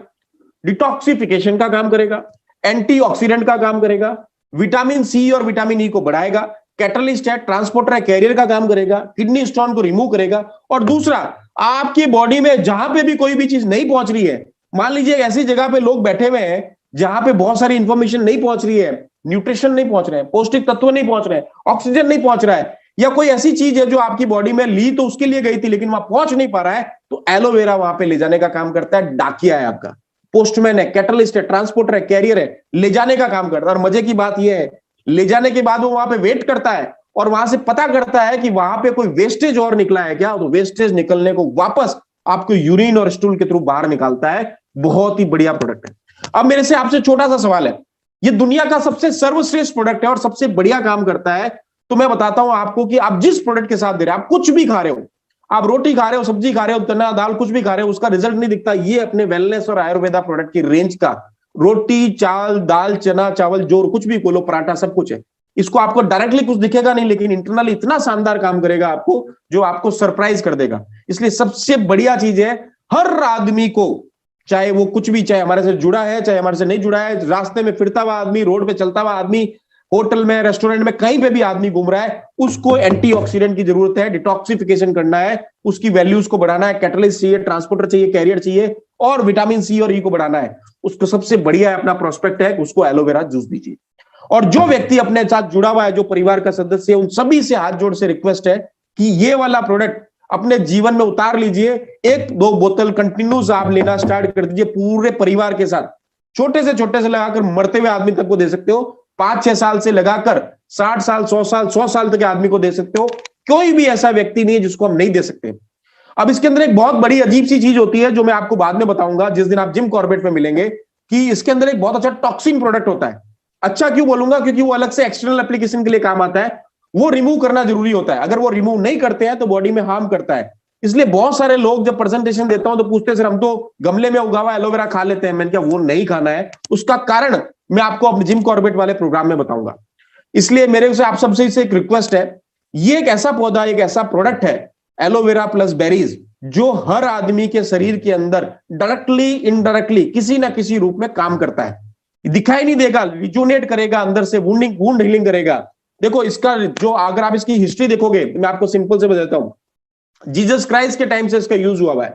डिटॉक्सिफिकेशन का काम करेगा, एंटीऑक्सीडेंट का काम करेगा, विटामिन सी और विटामिन ई को बढ़ाएगा, कैटलिस्ट है, ट्रांसपोर्टर है, कैरियर का काम करेगा, किडनी स्टोन को रिमूव करेगा। और दूसरा, आपकी बॉडी में जहां पे भी कोई भी चीज नहीं पहुंच रही है, मान लीजिए ऐसी जगह पे लोग बैठे हुए हैं जहां पे बहुत सारी इंफॉर्मेशन नहीं पहुंच रही है, न्यूट्रिशन नहीं पहुंच रहे हैं, पौष्टिक तत्व नहीं पहुंच रहे हैं, ऑक्सीजन नहीं पहुंच रहा है, या कोई ऐसी चीज है जो आपकी बॉडी में ली तो उसके लिए गई थी लेकिन वहां पहुंच नहीं पा रहा है, तो एलोवेरा वहां पे ले जाने का काम करता है। डाकिया है आपका, पोस्टमैन है, कैटलिस्ट है, ट्रांसपोर्टर है, कैरियर है, ले जाने का काम करता है। और मजे की बात यह है, ले जाने के बाद वो वहां पे वेट करता है और वहां से पता करता है कि वहां पे कोई वेस्टेज और निकला है क्या, तो वेस्टेज निकलने को वापस आपको यूरिन और स्टूल के थ्रू बाहर निकालता है। बहुत ही बढ़िया प्रोडक्ट है। अब मेरे से आपसे छोटा सा सवाल है, ये दुनिया का सबसे सर्वश्रेष्ठ प्रोडक्ट है और सबसे बढ़िया काम करता है, तो मैं बताता हूं आपको कि आप जिस प्रोडक्ट के साथ दे रहे हैं, आप कुछ भी खा रहे हो, आप रोटी खा रहे हो, सब्जी खा रहे हो, चना दाल कुछ भी खा रहे हो, उसका रिजल्ट नहीं दिखता। ये अपने वेलनेस और आयुर्वेदा प्रोडक्ट की रेंज का रोटी चाल दाल चना चावल जो कुछ भी बोलो, पराठा सब कुछ है। इसको आपको डायरेक्टली कुछ दिखेगा नहीं, लेकिन इंटरनली इतना शानदार काम करेगा आपको, जो आपको सरप्राइज कर देगा। इसलिए सबसे बढ़िया चीज है, हर आदमी को, चाहे वो कुछ भी, चाहे हमारे से जुड़ा है चाहे हमारे से नहीं जुड़ा है, रास्ते में फिरता हुआ आदमी, रोड पे चलता हुआ आदमी, होटल में रेस्टोरेंट में कहीं पे भी आदमी घूम रहा है, उसको एंटीऑक्सीडेंट की जरूरत है, डिटॉक्सिफिकेशन करना है, उसकी वैल्यूज को बढ़ाना है, कैटलिस्ट चाहिए, ट्रांसपोर्टर चाहिए, कैरियर चाहिए, और विटामिन सी और ई को बढ़ाना है। उसको सबसे बढ़िया अपना प्रोस्पेक्ट है, उसको एलोवेरा जूस दीजिए। और जो व्यक्ति अपने साथ जुड़ा हुआ है, जो परिवार का सदस्य है, उन सभी से हाथ जोड़ से रिक्वेस्ट है कि ये वाला प्रोडक्ट अपने जीवन में उतार लीजिए। 1-2 बोतल कंटिन्यूस आप लेना स्टार्ट कर दीजिए पूरे परिवार के साथ। छोटे से लगाकर मरते हुए आदमी तक को दे सकते हो, 5-6 साल से लगाकर 60 साल 100 साल तक के आदमी को दे सकते हो। कोई भी ऐसा व्यक्ति नहीं है जिसको हम नहीं दे सकते। अब इसके अंदर एक बहुत बड़ी अजीब सी चीज होती है, जो मैं आपको बाद में बताऊंगा जिस दिन आप जिम कॉर्बेट में मिलेंगे, कि इसके अंदर एक बहुत अच्छा टॉक्सिन प्रोडक्ट होता है। अच्छा क्यों बोलूंगा? क्योंकि वो अलग से एक्सटर्नल एप्लीकेशन के लिए काम आता है, वो रिमूव करना जरूरी होता है। अगर वो रिमूव नहीं करते हैं तो बॉडी में हार्म करता है। इसलिए बहुत सारे लोग जब प्रेजेंटेशन देता हूं तो पूछते हैं, सर हम तो गमले में उगा हुआ एलोवेरा खा लेते हैं। मैंने कहा वो नहीं खाना है, उसका कारण मैं आपको अपने जिम कॉर्बेट वाले प्रोग्राम में बताऊंगा। इसलिए मेरे से आप सबसे एक रिक्वेस्ट है, ये एक ऐसा पौधा, एक ऐसा प्रोडक्ट है एलोवेरा प्लस बेरीज, जो हर आदमी के शरीर के अंदर डायरेक्टली इनडायरेक्टली किसी ना किसी रूप में काम करता है। दिखाई नहीं देगा, रिजोनेट करेगा अंदर से, वुंड हीलिंग करेगा। देखो इसका जो, अगर आप इसकी हिस्ट्री देखोगे, मैं आपको सिंपल से बताता हूं। जीसस क्राइस्ट के टाइम से इसका यूज हुआ है।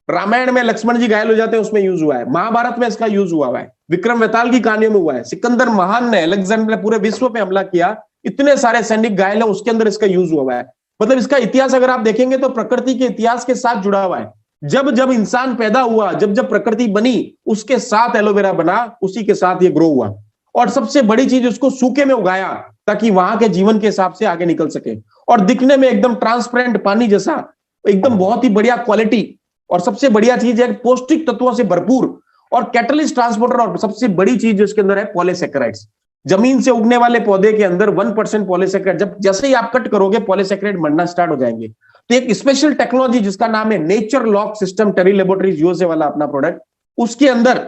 रामायण में लक्ष्मण जी घायल हो जाते हैं, उसमें यूज हुआ है। महाभारत में इसका यूज हुआ है। विक्रम वेताल की कहानियों में हुआ है। सिकंदर महान ने, अलेक्जेंडर ने पूरे विश्व पे हमला किया, इतने सारे सैनिक घायल है, उसके अंदर इसका यूज हुआ है। मतलब इसका इतिहास अगर आप देखेंगे तो प्रकृति के इतिहास के साथ जुड़ा हुआ है। जब जब इंसान पैदा हुआ, जब जब प्रकृति बनी, उसके साथ एलोवेरा बना, उसी के साथ ये ग्रो हुआ। और सबसे बड़ी चीज, उसको सूखे में उगाया ताकि वहां के जीवन के हिसाब से आगे निकल सके। और दिखने में एकदम ट्रांसपेरेंट पानी जैसा, एकदम बहुत ही बढ़िया क्वालिटी। और सबसे बढ़िया चीज है, पौष्टिक तत्वों से भरपूर और कैटलिस्ट ट्रांसपोर्टर। और सबसे बड़ी चीज जो इसके अंदर है, पॉलीसैकेराइड्स। जमीन से उगने वाले पौधे के अंदर 1% पॉलीसैकेराइड, जब जैसे ही आप कट करोगे पॉलीसैकेराइड मरना स्टार्ट हो जाएंगे। तो एक स्पेशल टेक्नोलॉजी जिसका नाम है नेचर लॉक सिस्टम, टेरी लेबोरेटरीज यूएसए वाला अपना प्रोडक्ट, उसके अंदर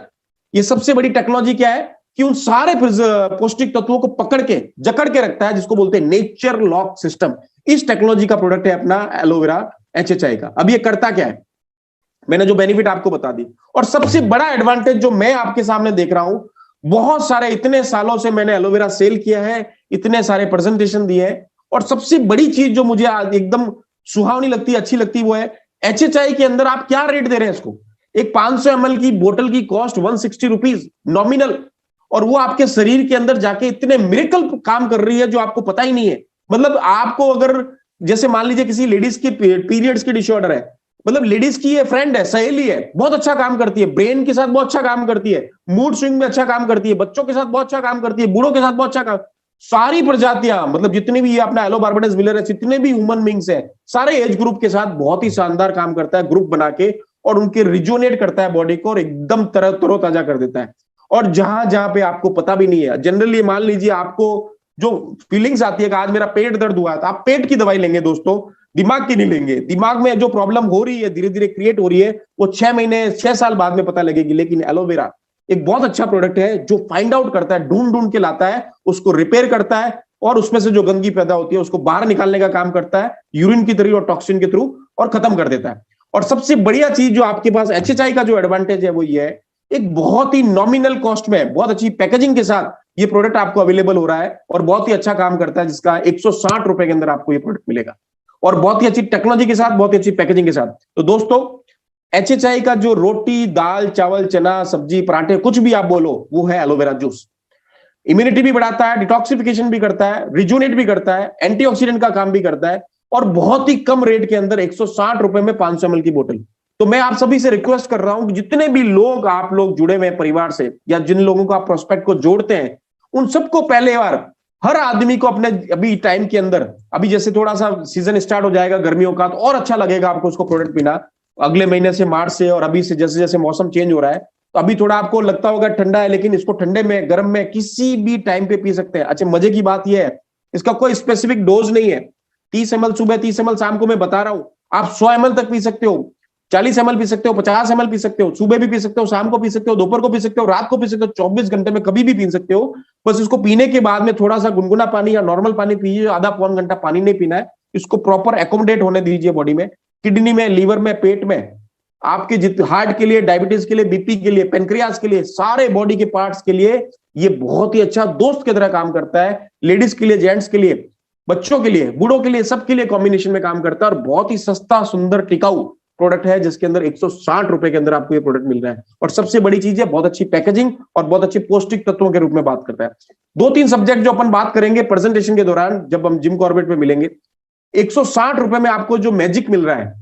ये सबसे बड़ी टेक्नोलॉजी क्या है कि उन सारे पौष्टिक तत्वों को पकड़ के जकड़ के रखता है, जिसको बोलते हैं नेचर लॉक सिस्टम। इस टेक्नोलॉजी का प्रोडक्ट है अपना एलोवेरा HHI का। अब ये करता क्या है, मैंने जो बेनिफिट आपको बता दी। और सबसे बड़ा एडवांटेज जो मैं आपके सामने देख रहा हूं, बहुत सारे, इतने सालों से मैंने एलोवेरा सेल किया है, इतने सारे प्रेजेंटेशन दिए हैं, और सबसे बड़ी चीज जो मुझे एकदम सुहावनी लगती, अच्छी लगती, वो है HHI के अंदर आप क्या रेट दे रहे हैं इसको। एक 500 ml की बोतल की कॉस्ट 160 रुपीज नॉमिनल, और वो आपके शरीर के अंदर जाके इतने मिरेकल काम कर रही है जो आपको पता ही नहीं है। मतलब आपको अगर, जैसे मान लीजिए किसी लेडीज की पीरियड्स की डिसऑर्डर है, मतलब लेडीज की ये फ्रेंड है, सहेली है, बहुत अच्छा काम करती है, ब्रेन के साथ बहुत अच्छा काम करती है, मूड स्विंग में अच्छा काम करती है, बच्चों के साथ बहुत अच्छा काम करती है, बूढ़ों के साथ बहुत अच्छा काम, सारी प्रजातियां, मतलब जितने भी ये अपना एलोबार्बाडेंस विलर, जितने भी ह्यूमन बींग्स है, सारे एज ग्रुप के साथ बहुत ही शानदार काम करता है ग्रुप बना के, और उनके रिजोनेट करता है बॉडी को, और एकदम तरोताजा कर देता है। और जहां जहां पे आपको पता भी नहीं है, जनरली मान लीजिए आपको जो फीलिंग्स आती है कि आज मेरा पेट दर्द हुआ है, तो आप पेट की दवाई लेंगे दोस्तों, दिमाग की नहीं लेंगे। दिमाग में जो प्रॉब्लम हो रही है, धीरे धीरे क्रिएट हो रही है, वो 6 महीने 6 साल बाद में पता लगेगी। लेकिन एलोवेरा एक बहुत अच्छा प्रोडक्ट है जो फाइंड आउट करता है, ढूंढ ढूंढ के लाता है, उसको रिपेयर करता है, और उसमें से जो गंदगी पैदा होती है उसको बाहर निकालने का काम करता है, यूरिन की तरह और टॉक्सिन के थ्रू, और खत्म कर देता है। और सबसे बढ़िया चीज जो आपके पास HHI का जो एडवांटेज है वो ये है, एक बहुत ही नॉमिनल कॉस्ट में, बहुत अच्छी पैकेजिंग के साथ ये प्रोडक्ट आपको अवेलेबल हो रहा है, और बहुत ही अच्छा काम करता है, जिसका 160 रुपए के अंदर आपको ये प्रोडक्ट मिलेगा, और बहुत ही अच्छी टेक्नोलॉजी के साथ, बहुत ही अच्छी पैकेजिंग के साथ। तो दोस्तों, HHI का जो रोटी दाल चावल चना सब्जी पराठे कुछ भी आप बोलो, वो है एलोवेरा जूस। इम्यूनिटी भी बढ़ाता है, डिटॉक्सिफिकेशन भी करता है, रिजुनेट भी करता है, एंटीऑक्सीडेंट का काम भी करता है, और बहुत ही कम रेट के अंदर 160 रुपए में 500 ml की बोतल। तो मैं आप सभी से रिक्वेस्ट कर रहा हूं कि जितने भी लोग आप लोग जुड़े हुए हैं परिवार से, या जिन लोगों को आप प्रोस्पेक्ट को जोड़ते हैं, उन सबको पहले बार, हर आदमी को अपने अभी टाइम के अंदर, अभी जैसे थोड़ा सा सीजन स्टार्ट हो जाएगा गर्मियों का, तो और अच्छा लगेगा आपको उसको प्रोडक्ट पीना। अगले महीने से, मार्च से, और अभी से जैसे जैसे मौसम चेंज हो रहा है, तो अभी थोड़ा आपको लगता होगा ठंडा है, लेकिन इसको ठंडे में, गर्म में, किसी भी टाइम पे पी सकते हैं। अच्छा, मजे की बात यह है, इसका कोई स्पेसिफिक डोज नहीं है। 30 ml सुबह, 30 ml शाम को मैं बता रहा हूं। आप 100 ml तक पी सकते हो, 40 ml पी सकते हो, 50 ml पी सकते हो, सुबह भी पी सकते हो, शाम को पी सकते हो, दोपहर को पी सकते हो, रात को पी सकते हो, 24 घंटे में कभी भी पी सकते हो। बस इसको पीने के बाद में थोड़ा सा गुनगुना पानी या नॉर्मल पानी पीजिए, आधा पौन घंटा पानी नहीं पीना है। इसको प्रॉपर एकोमोडेट होने दीजिए बॉडी में, किडनी में, लीवर में, पेट में, आपके हार्ट के लिए, डायबिटीज के लिए, बीपी के लिए, पेनक्रियाज के लिए, सारे बॉडी के पार्ट्स के लिए ये बहुत ही अच्छा दोस्त की तरह काम करता है। लेडीज के लिए, जेंट्स के लिए, बच्चों के लिए, बूढ़ों के लिए, सबके लिए कॉम्बिनेशन में काम करता है। और बहुत ही सस्ता, सुंदर, टिकाऊ प्रोडक्ट है, जिसके अंदर 160 रुपए के अंदर आपको ये प्रोडक्ट मिल रहा है। और सबसे बड़ी चीज है, बहुत अच्छी पैकेजिंग और बहुत अच्छी पौष्टिक तत्वों के रूप में बात करता है। 2-3 सब्जेक्ट जो अपन बात करेंगे प्रेजेंटेशन के दौरान, जब हम जिम कॉर्बेट में मिलेंगे। 160 रुपए में आपको जो मैजिक मिल रहा है,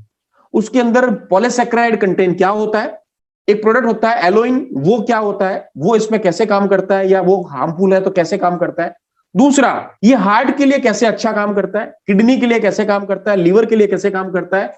उसके अंदर पॉलीसैकेराइड कंटेंट क्या होता है, एक प्रोडक्ट होता है एलोइन, वो क्या होता है, वो इसमें कैसे काम करता है, या वो हार्मफुल है तो कैसे काम करता है। दूसरा, ये हार्ट के लिए कैसे अच्छा काम करता है, किडनी के लिए कैसे काम करता है, लीवर के लिए कैसे काम करता है,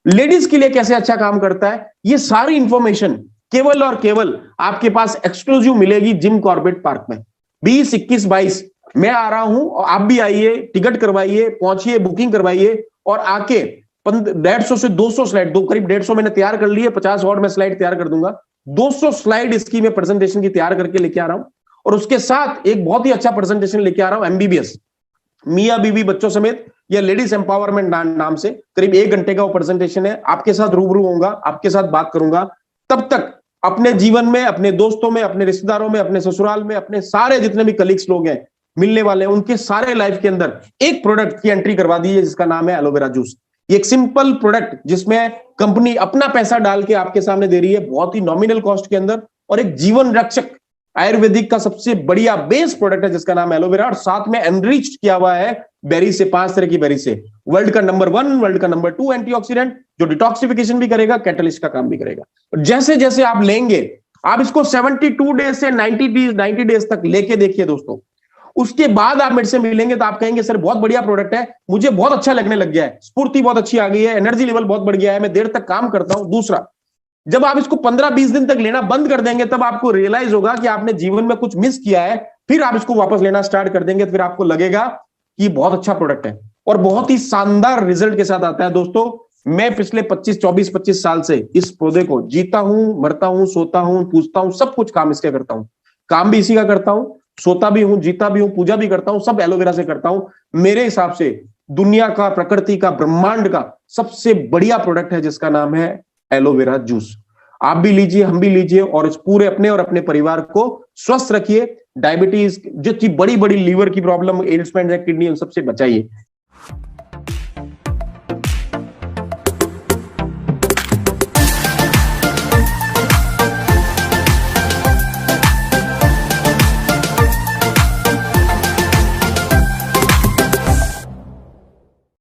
लेडीज के लिए कैसे अच्छा काम करता है। ये सारी इंफॉर्मेशन केवल और केवल आपके पास एक्सक्लूसिव मिलेगी जिम कॉर्बेट पार्क में। 20, 21, 22 मैं आ रहा हूं और आप भी आइए, टिकट करवाइए, पहुंचिए, बुकिंग करवाइए और आके 150 से 200 स्लाइड, करीब 150 मैंने तैयार कर लिए, 50 और मैं स्लाइड तैयार कर दूंगा। 200 स्लाइड इसकी मैं प्रेजेंटेशन की तैयार करके लेके आ रहा हूं। और उसके साथ एक बहुत ही अच्छा प्रेजेंटेशन लेके आ रहा हूं, एमबीबीएस, मियां बीवी बच्चों समेत, या लेडीज एम्पावरमेंट नाम से करीब 1 घंटे का वो प्रेजेंटेशन है। आपके साथ रूबरू होऊंगा, आपके साथ बात करूंगा। तब तक अपने जीवन में, अपने दोस्तों में, अपने रिश्तेदारों में, अपने ससुराल में, अपने सारे जितने भी कलीग्स लोग हैं मिलने वाले हैं, उनके सारे लाइफ के अंदर एक प्रोडक्ट की एंट्री करवा दीजिए, जिसका नाम है एलोवेरा जूस। ये एक सिंपल प्रोडक्ट जिसमें कंपनी अपना पैसा डाल के आपके सामने दे रही है, बहुत ही नॉमिनल कॉस्ट के अंदर, और एक जीवन रक्षक आयुर्वेदिक का सबसे बढ़िया बेस प्रोडक्ट है, जिसका नाम है एलोवेरा। और साथ में एनरिच्ड किया हुआ है बेरी से, 5 तरह की बेरी से। वर्ल्ड का नंबर 1, वर्ल्ड का नंबर 2 एंटीऑक्सीडेंट, जो डिटॉक्सिफिकेशन भी करेगा, कैटलिस्ट का काम भी करेगा। और जैसे जैसे आप लेंगे, आप इसको 72 डेज से 90 डेज तक लेके देखिए दोस्तों। उसके बाद आप मेरे से मिलेंगे तो आप कहेंगे सर बहुत बढ़िया प्रोडक्ट है, मुझे बहुत अच्छा लगने लग गया है, स्फूर्ति बहुत अच्छी आ गई है, एनर्जी लेवल बहुत बढ़ गया है, मैं देर तक काम करता हूं। दूसरा, जब आप इसको 15-20 दिन तक लेना बंद कर देंगे, तब आपको रियलाइज होगा कि आपने जीवन में कुछ मिस किया है। फिर आप इसको वापस लेना स्टार्ट कर देंगे, तो फिर आपको लगेगा कि बहुत अच्छा प्रोडक्ट है और बहुत ही शानदार रिजल्ट के साथ आता है। दोस्तों, मैं पिछले 24-25 साल से इस पौधे को जीता हूं, मरता हूं, सोता हूं, पूछता हूं, सब कुछ काम इसके करता हूं। काम भी इसी का करता हूं, सोता भी हूं, जीता भी हूं, पूजा भी करता हूं, सब एलोवेरा से करता हूं। मेरे हिसाब से दुनिया का, प्रकृति का, ब्रह्मांड का सबसे बढ़िया प्रोडक्ट है, जिसका नाम है एलोवेरा जूस। आप भी लीजिए, हम भी लीजिए, और इस पूरे अपने और अपने परिवार को स्वस्थ रखिए। डायबिटीज, जितनी बड़ी बड़ी लीवर की प्रॉब्लम, एल्समेंट है, किडनी, उन सबसे बचाइए।